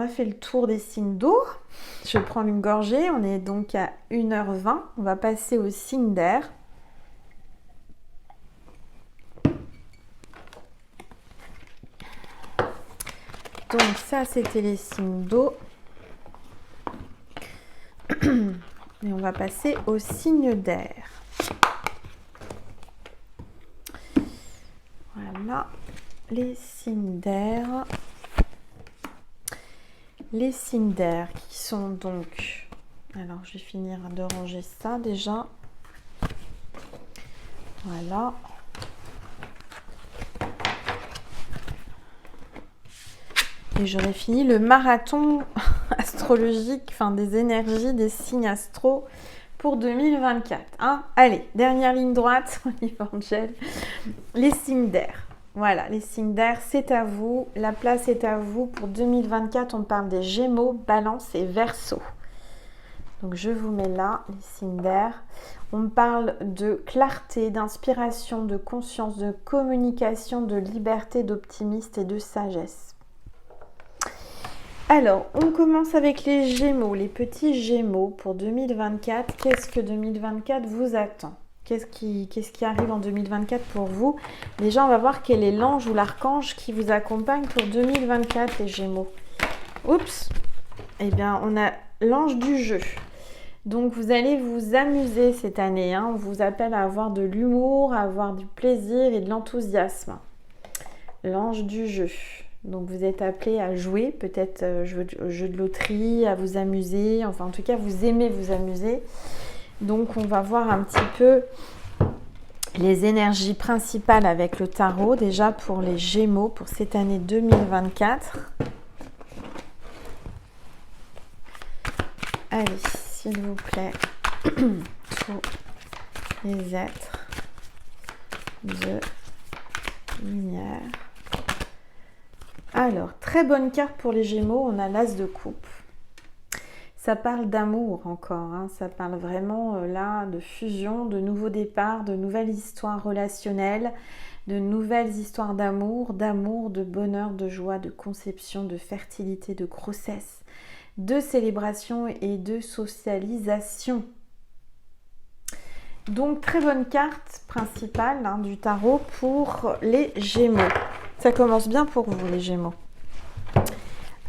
a fait le tour des signes d'eau. Je vais prendre une gorgée, on est donc à 1h20, on va passer aux signes d'air. Donc ça, c'était les signes d'eau. Et on va passer aux signes d'air. Voilà, les signes d'air. Les signes d'air qui sont donc... Alors, je vais finir de ranger ça déjà. Voilà. Et j'aurai fini le marathon astrologique, enfin des énergies, des signes astro pour 2024. Hein, allez, dernière ligne droite, Angel. Les signes d'air. Voilà, les signes d'air, c'est à vous. La place est à vous. Pour 2024, on parle des Gémeaux, Balance et Verseau. Donc je vous mets là, les signes d'air. On parle de clarté, d'inspiration, de conscience, de communication, de liberté, d'optimisme et de sagesse. Alors, on commence avec les Gémeaux, les petits Gémeaux pour 2024. Qu'est-ce que 2024 vous attend ? Qu'est-ce qui arrive en 2024 pour vous? Déjà, on va voir quel est l'ange ou l'archange qui vous accompagne pour 2024, les Gémeaux. Oups! Eh bien, on a l'ange du jeu. Donc, vous allez vous amuser cette année, hein. On vous appelle à avoir de l'humour, à avoir du plaisir et de l'enthousiasme. L'ange du jeu. Donc vous êtes appelé à jouer, peut-être jeu de loterie, à vous amuser, enfin en tout cas vous aimez vous amuser. Donc on va voir un petit peu les énergies principales avec le tarot, déjà pour les Gémeaux pour cette année 2024. Allez, s'il vous plaît, tous les êtres de lumière. Alors, très bonne carte pour les Gémeaux, on a l'As de coupe. Ça parle d'amour encore, hein. Ça parle vraiment là de fusion, de nouveaux départs, de nouvelles histoires relationnelles, de nouvelles histoires d'amour, de bonheur, de joie, de conception, de fertilité, de grossesse, de célébration et de socialisation. Donc, très bonne carte principale, hein, du tarot pour les Gémeaux. Ça commence bien pour vous, les Gémeaux.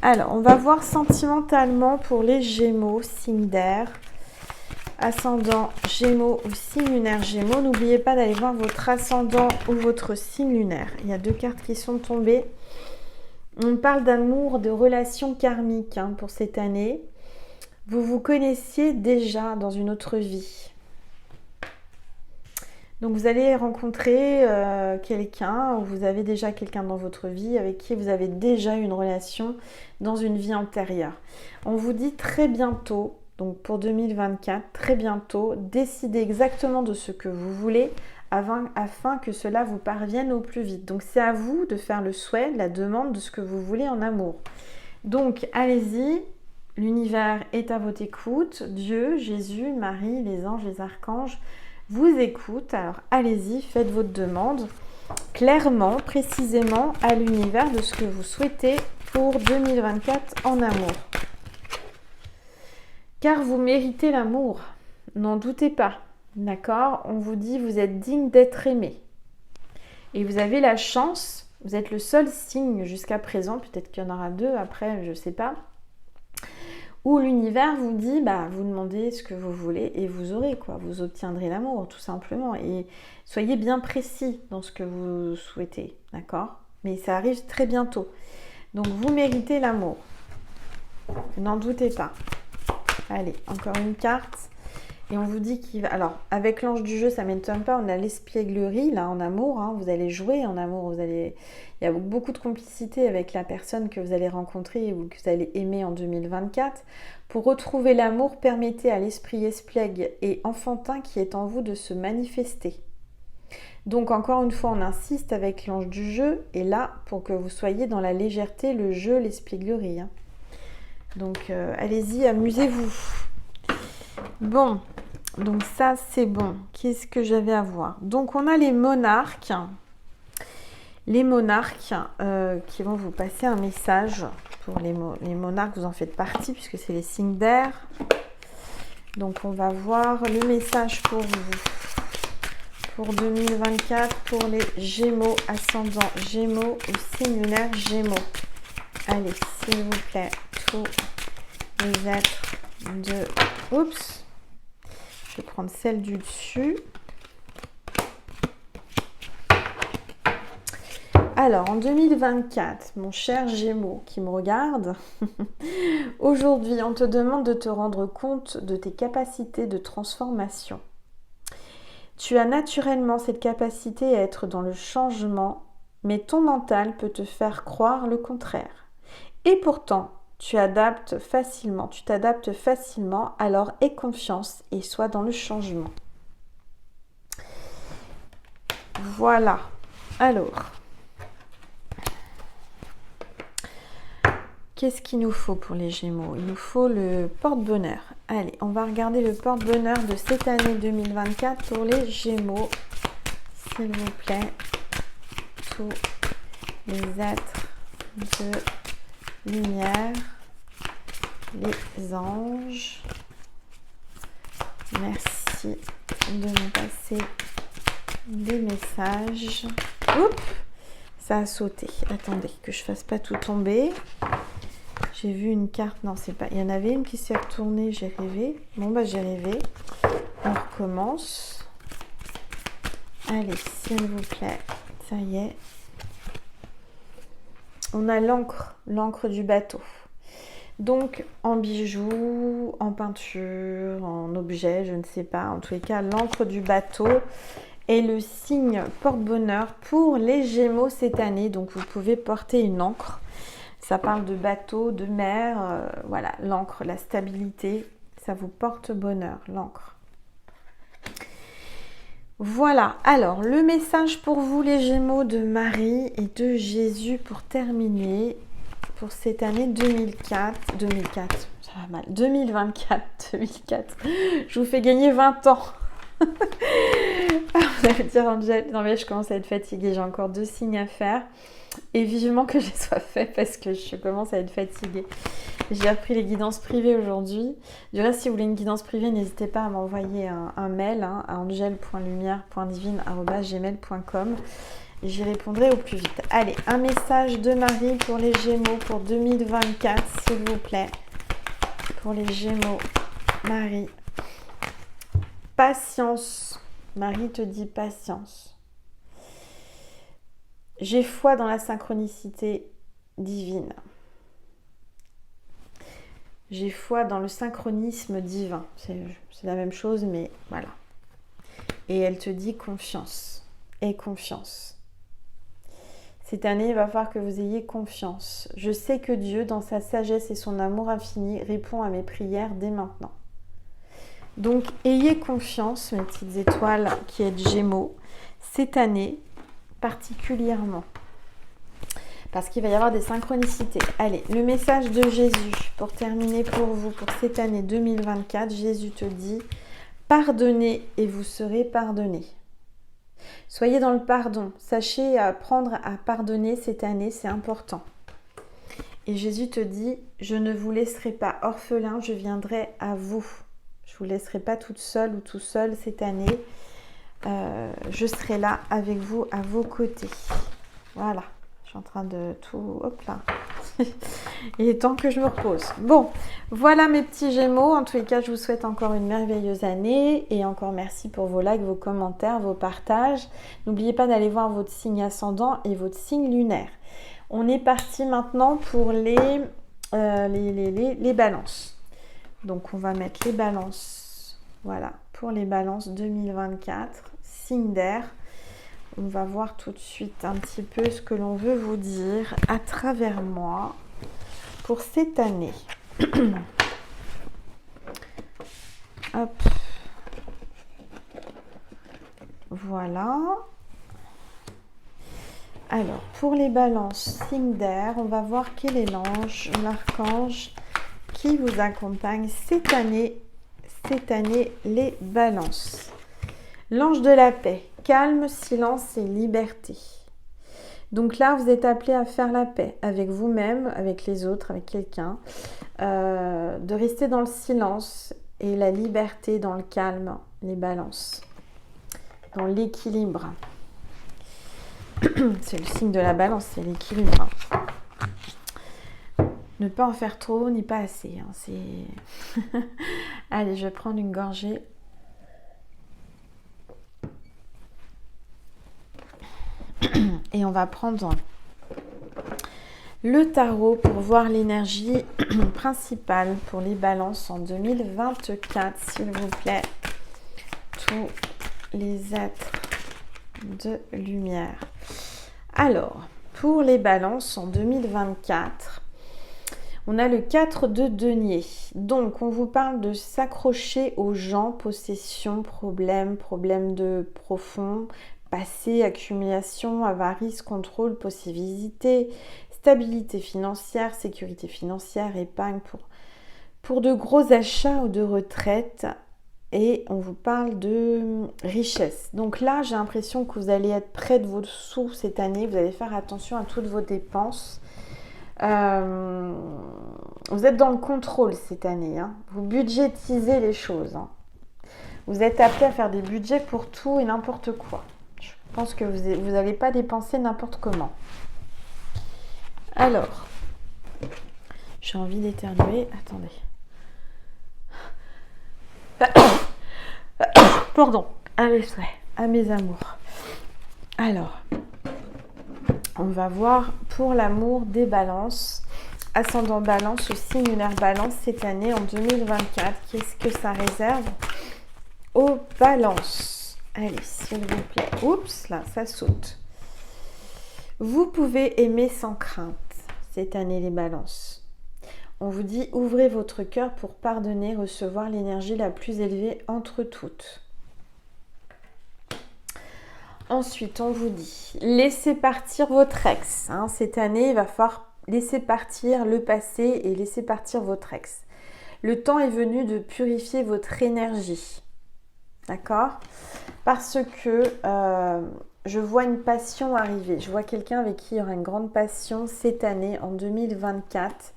Alors, on va voir sentimentalement pour les Gémeaux, signe d'air, ascendant Gémeaux ou signe lunaire Gémeaux. N'oubliez pas d'aller voir votre ascendant ou votre signe lunaire. Il y a 2 cartes qui sont tombées. On parle d'amour, de relations karmiques, hein, pour cette année. Vous vous connaissiez déjà dans une autre vie. Donc vous allez rencontrer quelqu'un, ou vous avez déjà quelqu'un dans votre vie avec qui vous avez déjà eu une relation dans une vie antérieure. On vous dit très bientôt, donc pour 2024, très bientôt, décidez exactement de ce que vous voulez afin que cela vous parvienne au plus vite. Donc c'est à vous de faire le souhait, la demande de ce que vous voulez en amour. Donc allez-y, l'univers est à votre écoute, Dieu, Jésus, Marie, les anges, les archanges vous écoute, alors allez-y, faites votre demande clairement, précisément à l'univers de ce que vous souhaitez pour 2024 en amour. Car vous méritez l'amour, n'en doutez pas, d'accord? On vous dit vous êtes digne d'être aimé. Et vous avez la chance, vous êtes le seul signe jusqu'à présent, peut-être qu'il y en aura 2 après, je ne sais pas, où l'univers vous dit, vous demandez ce que vous voulez et vous aurez, quoi. Vous obtiendrez l'amour, tout simplement. Et soyez bien précis dans ce que vous souhaitez, d'accord? Mais ça arrive très bientôt. Donc, vous méritez l'amour. N'en doutez pas. Allez, encore une carte. Et on vous dit qu'il va... Alors, avec l'ange du jeu, ça ne m'étonne pas, on a l'espièglerie, là, en amour. Hein. Vous allez jouer en amour, vous allez... Il y a beaucoup de complicité avec la personne que vous allez rencontrer ou que vous allez aimer en 2024. Pour retrouver l'amour, permettez à l'esprit espiègle et enfantin qui est en vous de se manifester. Donc, encore une fois, on insiste avec l'ange du jeu. Et là, pour que vous soyez dans la légèreté, le jeu, l'espièglerie. Hein. Donc, allez-y, amusez-vous. Bon, donc ça c'est bon. Qu'est-ce que j'avais à voir? Donc on a les monarques. Les monarques qui vont vous passer un message. Pour les monarques, vous en faites partie puisque c'est les signes d'air. Donc on va voir le message pour vous. Pour 2024, pour les Gémeaux, ascendant Gémeaux ou signe lunaire Gémeaux. Allez, s'il vous plaît, tous les êtres de... Oups! Je vais prendre celle du dessus. Alors, en 2024, mon cher Gémeaux qui me regarde, aujourd'hui, on te demande de te rendre compte de tes capacités de transformation. Tu as naturellement cette capacité à être dans le changement, mais ton mental peut te faire croire le contraire. Et pourtant, tu t'adaptes facilement, alors aie confiance et sois dans le changement. Voilà. Alors, qu'est-ce qu'il nous faut pour les Gémeaux? Il nous faut le porte-bonheur. Allez, on va regarder le porte-bonheur de cette année 2024 pour les Gémeaux. S'il vous plaît, tous les êtres de lumière, les anges, merci de me passer des messages. Oups, ça a sauté. Attendez, que je fasse pas tout tomber. J'ai vu une carte, non c'est pas, il y en avait une qui s'est retournée, j'ai rêvé. Bon bah j'ai rêvé. On recommence. Allez, s'il vous plaît, ça y est. On a l'encre du bateau. Donc en bijoux, en peinture, en objet, je ne sais pas. En tous les cas, l'encre du bateau est le signe porte-bonheur pour les Gémeaux cette année. Donc vous pouvez porter une encre. Ça parle de bateau, de mer. Voilà, l'encre, la stabilité, ça vous porte bonheur, l'encre. Voilà, alors le message pour vous les Gémeaux de Marie et de Jésus pour terminer pour cette année 2024, ça va mal, 2024, je vous fais gagner 20 ans. Vous allez dire Angel, non mais je commence à être fatiguée, j'ai encore 2 signes à faire et vivement que je sois fait parce que je commence à être fatiguée. J'ai repris les guidances privées aujourd'hui. Du reste, si vous voulez une guidance privée, n'hésitez pas à m'envoyer un mail à angel.lumière.divine@gmail.com. J'y répondrai au plus vite. Allez, un message de Marie pour les Gémeaux pour 2024, s'il vous plaît. Pour les Gémeaux, Marie. Patience. Marie te dit patience. J'ai foi dans la synchronicité divine. J'ai foi dans le synchronisme divin. C'est la même chose, mais voilà. Et elle te dit confiance. Aie confiance. Cette année, il va falloir que vous ayez confiance. Je sais que Dieu, dans sa sagesse et son amour infini, répond à mes prières dès maintenant. Donc, ayez confiance, mes petites étoiles qui êtes Gémeaux, cette année particulièrement. Parce qu'il va y avoir des synchronicités. Allez, le message de Jésus pour terminer pour vous, pour cette année 2024. Jésus te dit, pardonnez et vous serez pardonnés. Soyez dans le pardon. Sachez apprendre à pardonner cette année, c'est important. Et Jésus te dit, je ne vous laisserai pas orphelin, je viendrai à vous. Je ne vous laisserai pas toute seule ou tout seul cette année. Je serai là avec vous, à vos côtés. Voilà. Je suis en train de tout... Hop là. Il est temps que je me repose. Bon, voilà mes petits Gémeaux. En tous les cas, je vous souhaite encore une merveilleuse année. Et encore merci pour vos likes, vos commentaires, vos partages. N'oubliez pas d'aller voir votre signe ascendant et votre signe lunaire. On est parti maintenant pour les balances. Donc, on va mettre les balances Voilà, pour les balances 2024, signe d'air. On va voir tout de suite un petit peu ce que l'on veut vous dire à travers moi pour cette année. Hop. Voilà. Alors, pour les balances, signe d'air, on va voir quel est l'ange, l'archange qui vous accompagne cette année, les balances. L'ange de la paix, calme, silence et liberté. Donc là, vous êtes appelé à faire la paix avec vous-même, avec les autres, avec quelqu'un, de rester dans le silence et la liberté dans le calme, les balances, dans l'équilibre. C'est le signe de la balance, c'est l'équilibre. Ne pas en faire trop, ni pas assez. Allez, je vais prendre une gorgée. Et on va prendre le tarot pour voir l'énergie principale pour les balances en 2024, s'il vous plaît. Tous les êtres de lumière. Alors, pour les balances en 2024, on a le 4 de denier. Donc, on vous parle de s'accrocher aux gens, possession, problème de profond, passé, accumulation, avarice, contrôle, possibilité, stabilité financière, sécurité financière, épargne pour de gros achats ou de retraite. Et on vous parle de richesse. Donc là, j'ai l'impression que vous allez être près de vos sous cette année. Vous allez faire attention à toutes vos dépenses. Vous êtes dans le contrôle cette année. Hein. Vous budgétisez les choses. Hein. Vous êtes appelé à faire des budgets pour tout et n'importe quoi. Je pense que vous n'allez pas dépenser n'importe comment. Alors, j'ai envie d'éternuer. Attendez. Pardon, à mes amours. Alors, on va voir pour l'amour des balances, ascendant balance ou signe lunaire balance cette année en 2024. Qu'est-ce que ça réserve aux balances? Allez, s'il vous plaît. Oups, là, ça saute. Vous pouvez aimer sans crainte cette année les balances. On vous dit, ouvrez votre cœur pour pardonner, recevoir l'énergie la plus élevée entre toutes. Ensuite, on vous dit, laissez partir votre ex. Hein, cette année, il va falloir laisser partir le passé et laisser partir votre ex. Le temps est venu de purifier votre énergie. D'accord? Parce que je vois une passion arriver. Je vois quelqu'un avec qui il y aura une grande passion cette année, en 2024.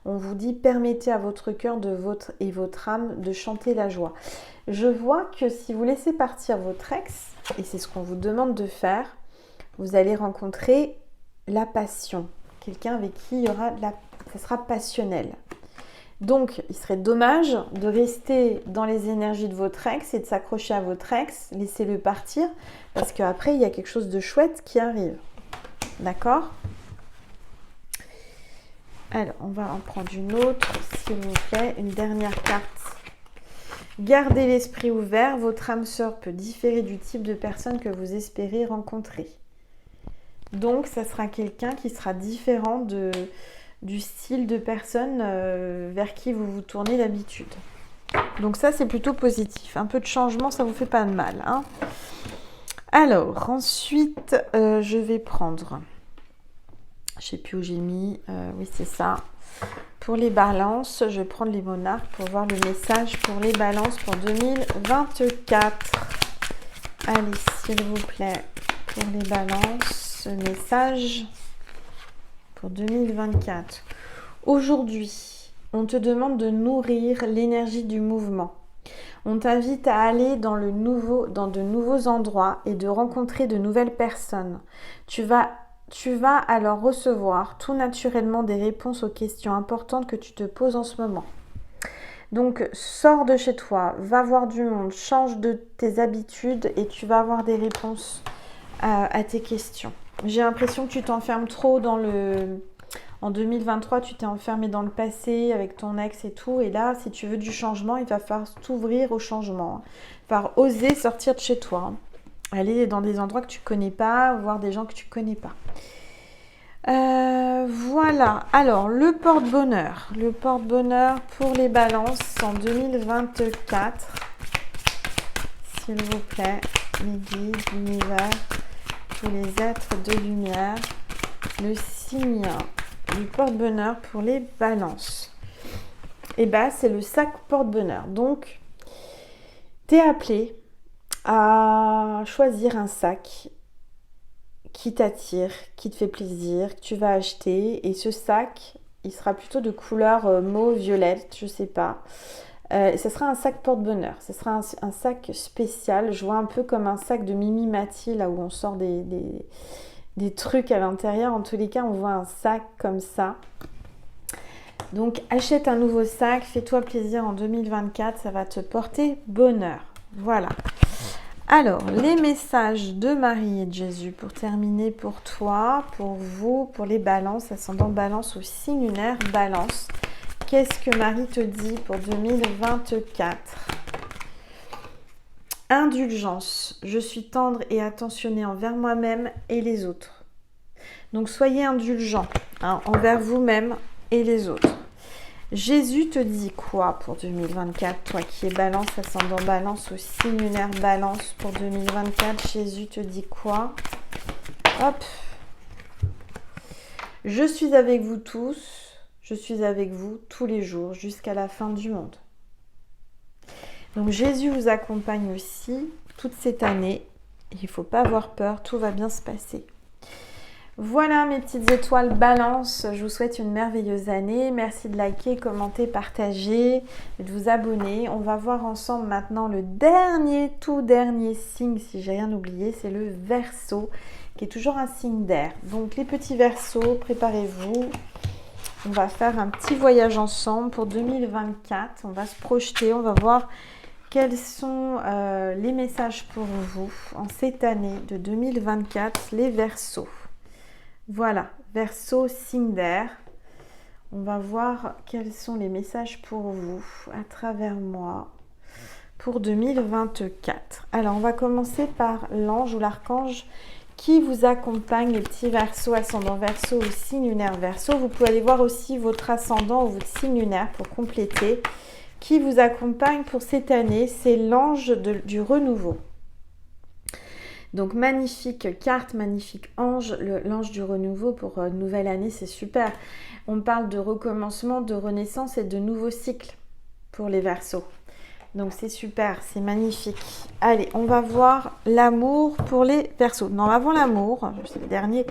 On vous dit, permettez à votre cœur et votre âme de chanter la joie. Je vois que si vous laissez partir votre ex, et c'est ce qu'on vous demande de faire, vous allez rencontrer la passion. Quelqu'un avec qui il y aura ça sera passionnel. Donc, il serait dommage de rester dans les énergies de votre ex et de s'accrocher à votre ex, laissez-le partir, parce qu'après, il y a quelque chose de chouette qui arrive. D'accord ? Alors, on va en prendre une autre, s'il vous plaît, une dernière carte. Gardez l'esprit ouvert, votre âme sœur peut différer du type de personne que vous espérez rencontrer. Donc, ça sera quelqu'un qui sera différent du style de personne vers qui vous vous tournez d'habitude. Donc ça, c'est plutôt positif. Un peu de changement, ça vous fait pas de mal. Hein. Alors, ensuite, je vais prendre... Je ne sais plus où j'ai mis. Oui, c'est ça. Pour les balances, je vais prendre les monarques pour voir le message pour les balances pour 2024. Allez, s'il vous plaît, pour les balances, ce message pour 2024. Aujourd'hui, on te demande de nourrir l'énergie du mouvement. On t'invite à aller dans de nouveaux endroits et de rencontrer de nouvelles personnes. Tu vas alors recevoir tout naturellement des réponses aux questions importantes que tu te poses en ce moment. Donc, sors de chez toi, va voir du monde, change de tes habitudes et tu vas avoir des réponses à tes questions. J'ai l'impression que tu t'enfermes trop dans En 2023, tu t'es enfermé dans le passé avec ton ex et tout. Et là, si tu veux du changement, il va falloir t'ouvrir au changement. Il va falloir oser sortir de chez toi. Aller dans des endroits que tu connais pas, voir des gens que tu connais pas. Voilà. Alors, le porte-bonheur. Le porte-bonheur pour les balances en 2024. S'il vous plaît, les guides, l'univers, tous les êtres de lumière. Le signe du porte-bonheur pour les balances. Et bah, c'est le sac porte-bonheur. Donc, t'es appelé à choisir un sac qui t'attire, qui te fait plaisir, que tu vas acheter. Et ce sac, il sera plutôt de couleur mauve, violette, je sais pas. Ce sera un sac porte-bonheur. Ce sera un sac spécial. Je vois un peu comme un sac de Mimi Mati, là où on sort des trucs à l'intérieur. En tous les cas, on voit un sac comme ça. Donc, achète un nouveau sac. Fais-toi plaisir en 2024. Ça va te porter bonheur. Voilà. Alors, les messages de Marie et de Jésus pour terminer pour toi, pour vous, pour les balances, ascendant balance ou signe lunaire balance. Qu'est-ce que Marie te dit pour 2024 ? Indulgence. Je suis tendre et attentionnée envers moi-même et les autres. Donc, soyez indulgents envers vous-même et les autres. Jésus te dit quoi pour 2024? Toi qui es balance, ascendant balance ou signe lunaire balance pour 2024, Jésus te dit quoi? Hop. Je suis avec vous tous, je suis avec vous tous les jours jusqu'à la fin du monde. Donc Jésus vous accompagne aussi toute cette année. Il ne faut pas avoir peur, tout va bien se passer. Voilà mes petites étoiles balance, je vous souhaite une merveilleuse année. Merci de liker, commenter, partager, et de vous abonner. On va voir ensemble maintenant le tout dernier signe, si j'ai rien oublié, c'est le Verseau, qui est toujours un signe d'air. Donc les petits Verseaux, préparez-vous. On va faire un petit voyage ensemble pour 2024. On va se projeter, on va voir quels sont les messages pour vous en cette année de 2024, les Verseaux. Voilà, Verseau, signe d'air. On va voir quels sont les messages pour vous à travers moi pour 2024. Alors, on va commencer par l'ange ou l'archange qui vous accompagne, les petits Verseaux, ascendant Verseau ou signe lunaire Verseau. Vous pouvez aller voir aussi votre ascendant ou votre signe lunaire pour compléter. Qui vous accompagne pour cette année, c'est l'ange du renouveau. Donc magnifique carte, magnifique ange, l'ange du renouveau pour nouvelle année, c'est super. On parle de recommencement, de renaissance et de nouveaux cycles pour les Verseaux. Donc c'est super, c'est magnifique. Allez, on va voir l'amour pour les Verseaux. Non, avant l'amour, c'est le dernier,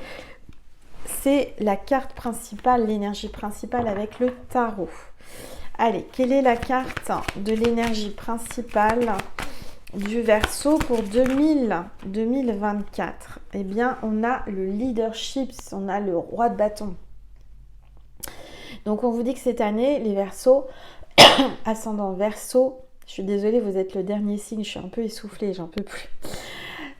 c'est la carte principale, l'énergie principale avec le tarot. Allez, quelle est la carte de l'énergie principale du Verseau pour 2024? Eh bien, on a le leadership, on a le roi de bâton. Donc, on vous dit que cette année, les Verseaux, ascendant Verseau, je suis désolée, vous êtes le dernier signe, je suis un peu essoufflée, j'en peux plus.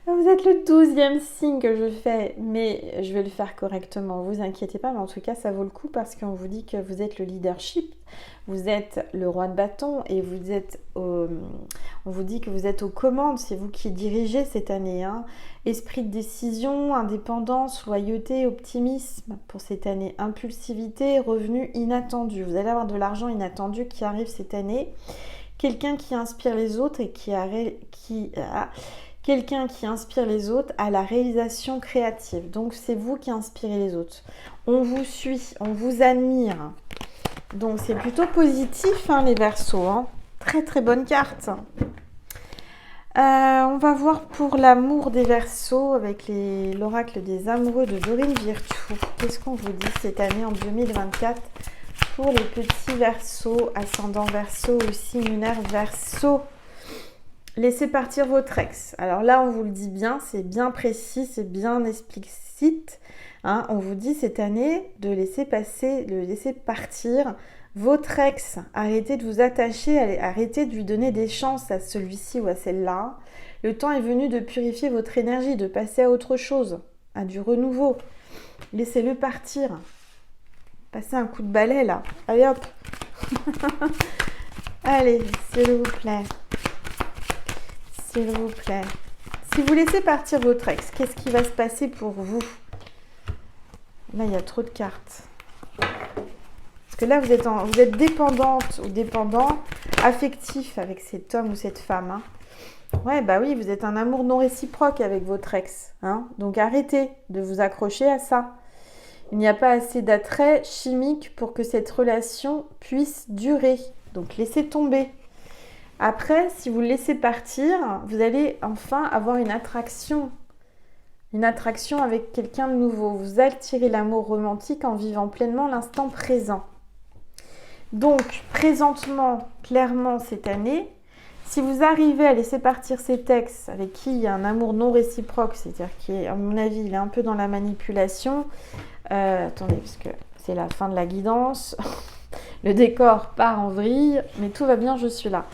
Vous êtes le 12e signe que je fais, mais je vais le faire correctement, vous inquiétez pas, mais en tout cas, ça vaut le coup parce qu'on vous dit que vous êtes le leadership, vous êtes le roi de bâton et on vous dit que vous êtes aux commandes, c'est vous qui dirigez cette année. Esprit de décision, indépendance, loyauté, optimisme pour cette année, impulsivité, revenus inattendus. Vous allez avoir de l'argent inattendu qui arrive cette année. Quelqu'un qui inspire les autres et quelqu'un qui inspire les autres à la réalisation créative. Donc, c'est vous qui inspirez les autres. On vous suit, on vous admire. Donc, c'est plutôt positif, les Verseaux. Très, très bonne carte. On va voir pour l'amour des Verseaux avec l'oracle des amoureux de Dorine Virtue. Qu'est-ce qu'on vous dit cette année en 2024 pour les petits Verseaux, ascendant Verseau ou signe lunaire Verseau? Laissez partir votre ex. Alors là, on vous le dit bien, c'est bien précis, c'est bien explicite. On vous dit cette année de laisser partir votre ex. Arrêtez de vous attacher, arrêtez de lui donner des chances à celui-ci ou à celle-là. Le temps est venu de purifier votre énergie, de passer à autre chose, à du renouveau. Laissez-le partir. Passez un coup de balai là. Allez hop. Allez, s'il vous plaît. S'il vous plaît. Si vous laissez partir votre ex, qu'est-ce qui va se passer pour vous? Là, il y a trop de cartes. Parce que là, vous êtes dépendante ou dépendant affectif avec cet homme ou cette femme. Hein. Ouais, bah oui, vous êtes un amour non réciproque avec votre ex. Hein. Donc arrêtez de vous accrocher à ça. Il n'y a pas assez d'attrait chimique pour que cette relation puisse durer. Donc laissez tomber. Après, si vous le laissez partir, vous allez enfin avoir une attraction. Une attraction avec quelqu'un de nouveau. Vous attirez l'amour romantique en vivant pleinement l'instant présent. Donc, présentement, clairement, cette année, si vous arrivez à laisser partir cet ex avec qui il y a un amour non réciproque, c'est-à-dire qui, à mon avis, il est un peu dans la manipulation. Attendez, parce que c'est la fin de la guidance. Le décor part en vrille, mais tout va bien, je suis là.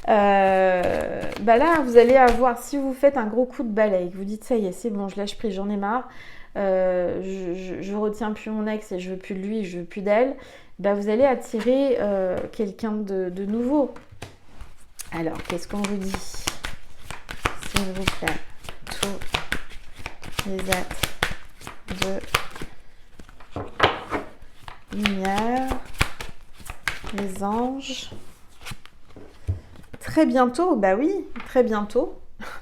Bah là, vous allez avoir, si vous faites un gros coup de balai, que vous dites ça y est, c'est bon, je lâche prise, j'en ai marre, je retiens plus mon ex et je veux plus de lui, je veux plus d'elle, bah vous allez attirer quelqu'un de nouveau. Alors, qu'est-ce qu'on vous dit? S'il vous plaît, tous les êtres de lumière, les anges. Très bientôt, bah oui, très bientôt,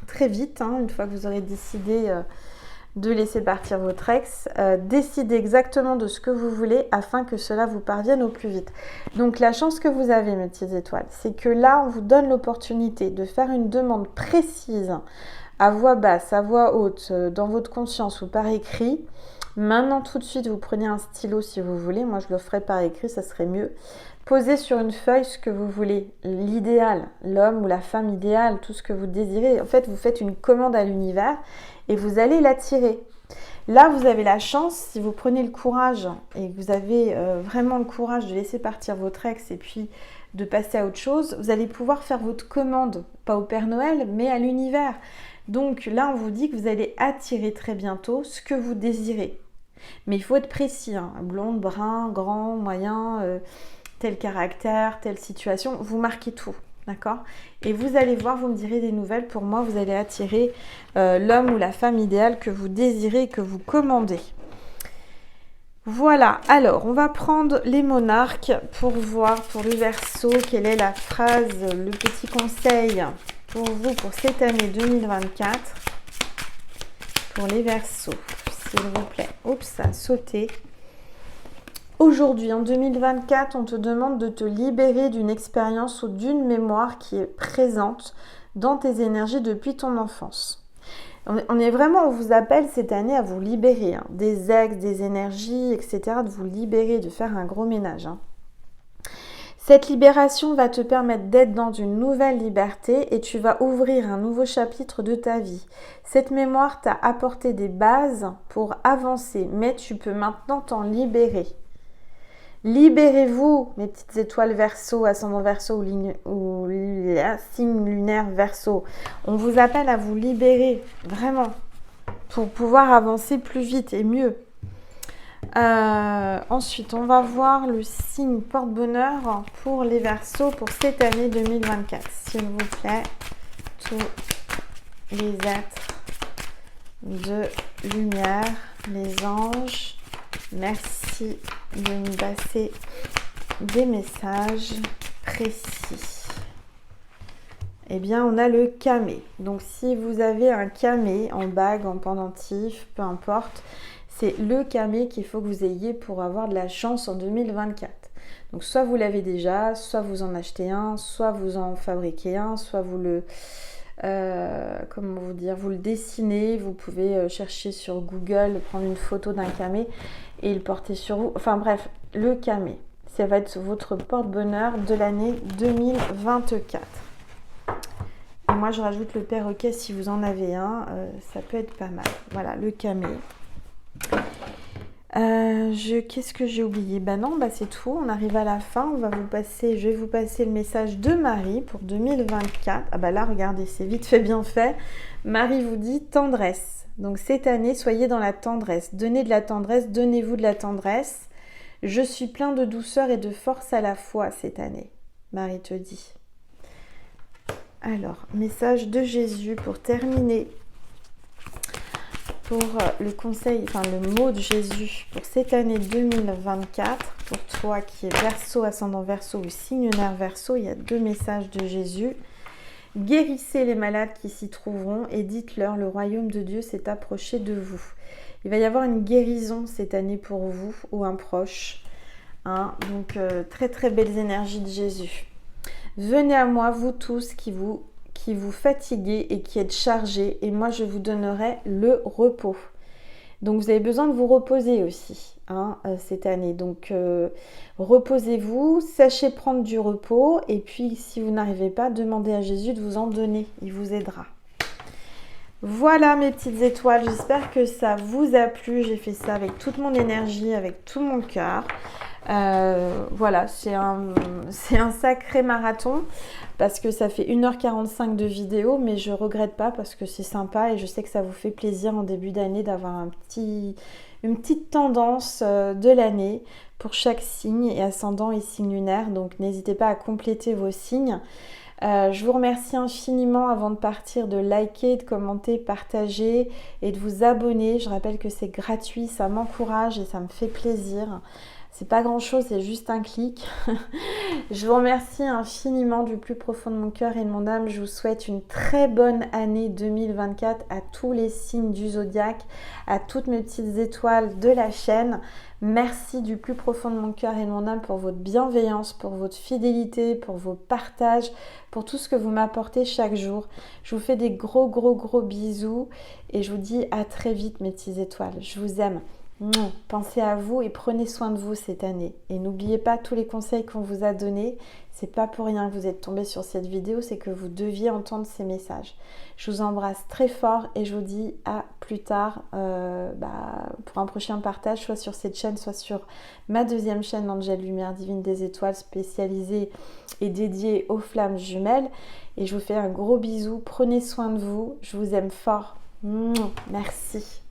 très vite, hein, une fois que vous aurez décidé de laisser partir votre ex, décidez exactement de ce que vous voulez afin que cela vous parvienne au plus vite. Donc la chance que vous avez, mes petites étoiles, c'est que là, on vous donne l'opportunité de faire une demande précise à voix basse, à voix haute, dans votre conscience ou par écrit. Maintenant, tout de suite, vous prenez un stylo si vous voulez. Moi, je le ferai par écrit, ça serait mieux. Posez sur une feuille ce que vous voulez, l'idéal, l'homme ou la femme idéale, tout ce que vous désirez. En fait, vous faites une commande à l'univers et vous allez l'attirer. Là, vous avez la chance, si vous prenez le courage et que vous avez vraiment le courage de laisser partir votre ex et puis de passer à autre chose, vous allez pouvoir faire votre commande, pas au Père Noël, mais à l'univers. Donc là, on vous dit que vous allez attirer très bientôt ce que vous désirez. Mais il faut être précis, hein. Blonde, brun, grand, moyen, tel caractère, telle situation, vous marquez tout, d'accord? Et vous allez voir, vous me direz des nouvelles, pour moi, vous allez attirer l'homme ou la femme idéale que vous désirez et que vous commandez. Voilà, alors on va prendre les monarques pour voir pour le Verseau, quelle est la phrase, le petit conseil pour vous pour cette année 2024. Pour les Verseaux, s'il vous plaît. Oups, ça a sauté. Aujourd'hui, en 2024, on te demande de te libérer d'une expérience ou d'une mémoire qui est présente dans tes énergies depuis ton enfance. On est vraiment, on vous appelle cette année à vous libérer, hein, des ex, des énergies, etc., de vous libérer, de faire un gros ménage. Hein. Cette libération va te permettre d'être dans une nouvelle liberté et tu vas ouvrir un nouveau chapitre de ta vie. Cette mémoire t'a apporté des bases pour avancer, mais tu peux maintenant t'en libérer. Libérez-vous, mes petites étoiles Verseau, ascendant Verseau ou signe lunaire Verseau. On vous appelle à vous libérer, vraiment, pour pouvoir avancer plus vite et mieux. Ensuite, on va voir le signe porte-bonheur pour les Verseaux pour cette année 2024. S'il vous plaît, tous les êtres de lumière, les anges. Merci de me passer des messages précis. Eh bien, on a le camé. Donc, si vous avez un camé en bague, en pendentif, peu importe, c'est le camé qu'il faut que vous ayez pour avoir de la chance en 2024. Donc, soit vous l'avez déjà, soit vous en achetez un, soit vous en fabriquez un, soit vous le... comment vous dire, vous le dessinez, vous pouvez chercher sur Google, prendre une photo d'un camé et le porter sur vous. Enfin bref, le camé, ça va être votre porte-bonheur de l'année 2024. Et moi je rajoute le perroquet si vous en avez un, ça peut être pas mal. Voilà, le camé. Qu'est-ce que j'ai oublié? Ben non, c'est tout, on arrive à la fin, je vais vous passer le message de Marie pour 2024. Ah bah là, regardez, c'est vite fait, bien fait. Marie vous dit tendresse. Donc cette année, soyez dans la tendresse. Donnez de la tendresse, donnez-vous de la tendresse. Je suis plein de douceur et de force à la fois cette année. Marie te dit. Alors, message de Jésus pour terminer. Pour le conseil, enfin le mot de Jésus pour cette année 2024, pour toi qui es Verseau, ascendant Verseau ou signe lunaire Verseau, il y a 2 messages de Jésus. Guérissez les malades qui s'y trouveront et dites-leur, le royaume de Dieu s'est approché de vous. Il va y avoir une guérison cette année pour vous ou un proche. Hein, donc très très belles énergies de Jésus. Venez à moi, vous tous qui vous fatiguez et qui êtes chargés, et moi je vous donnerai le repos. Donc vous avez besoin de vous reposer aussi hein, cette année. Donc reposez-vous, sachez prendre du repos, et puis si vous n'arrivez pas, demandez à Jésus de vous en donner, il vous aidera. Voilà mes petites étoiles, j'espère que ça vous a plu. J'ai fait ça avec toute mon énergie, avec tout mon cœur. Voilà, c'est un sacré marathon parce que ça fait 1h45 de vidéo, mais je regrette pas parce que c'est sympa et je sais que ça vous fait plaisir en début d'année d'avoir une petite tendance de l'année pour chaque signe et ascendant et signe lunaire. Donc n'hésitez pas à compléter vos signes. Je vous remercie infiniment avant de partir de liker, de commenter, partager et de vous abonner. Je rappelle que c'est gratuit, ça m'encourage et ça me fait plaisir. C'est pas grand chose, c'est juste un clic. Je vous remercie infiniment du plus profond de mon cœur et de mon âme. Je vous souhaite une très bonne année 2024 à tous les signes du zodiaque, à toutes mes petites étoiles de la chaîne. Merci du plus profond de mon cœur et de mon âme pour votre bienveillance, pour votre fidélité, pour vos partages, pour tout ce que vous m'apportez chaque jour. Je vous fais des gros bisous et je vous dis à très vite mes petites étoiles. Je vous aime. Pensez à vous et prenez soin de vous cette année. Et n'oubliez pas tous les conseils qu'on vous a donnés. C'est pas pour rien que vous êtes tombés sur cette vidéo, c'est que vous deviez entendre ces messages. Je vous embrasse très fort et je vous dis à plus tard pour un prochain partage, soit sur cette chaîne, soit sur ma deuxième chaîne, Angèle Lumière Divine des Étoiles, spécialisée et dédiée aux flammes jumelles. Et je vous fais un gros bisou. Prenez soin de vous. Je vous aime fort. Merci.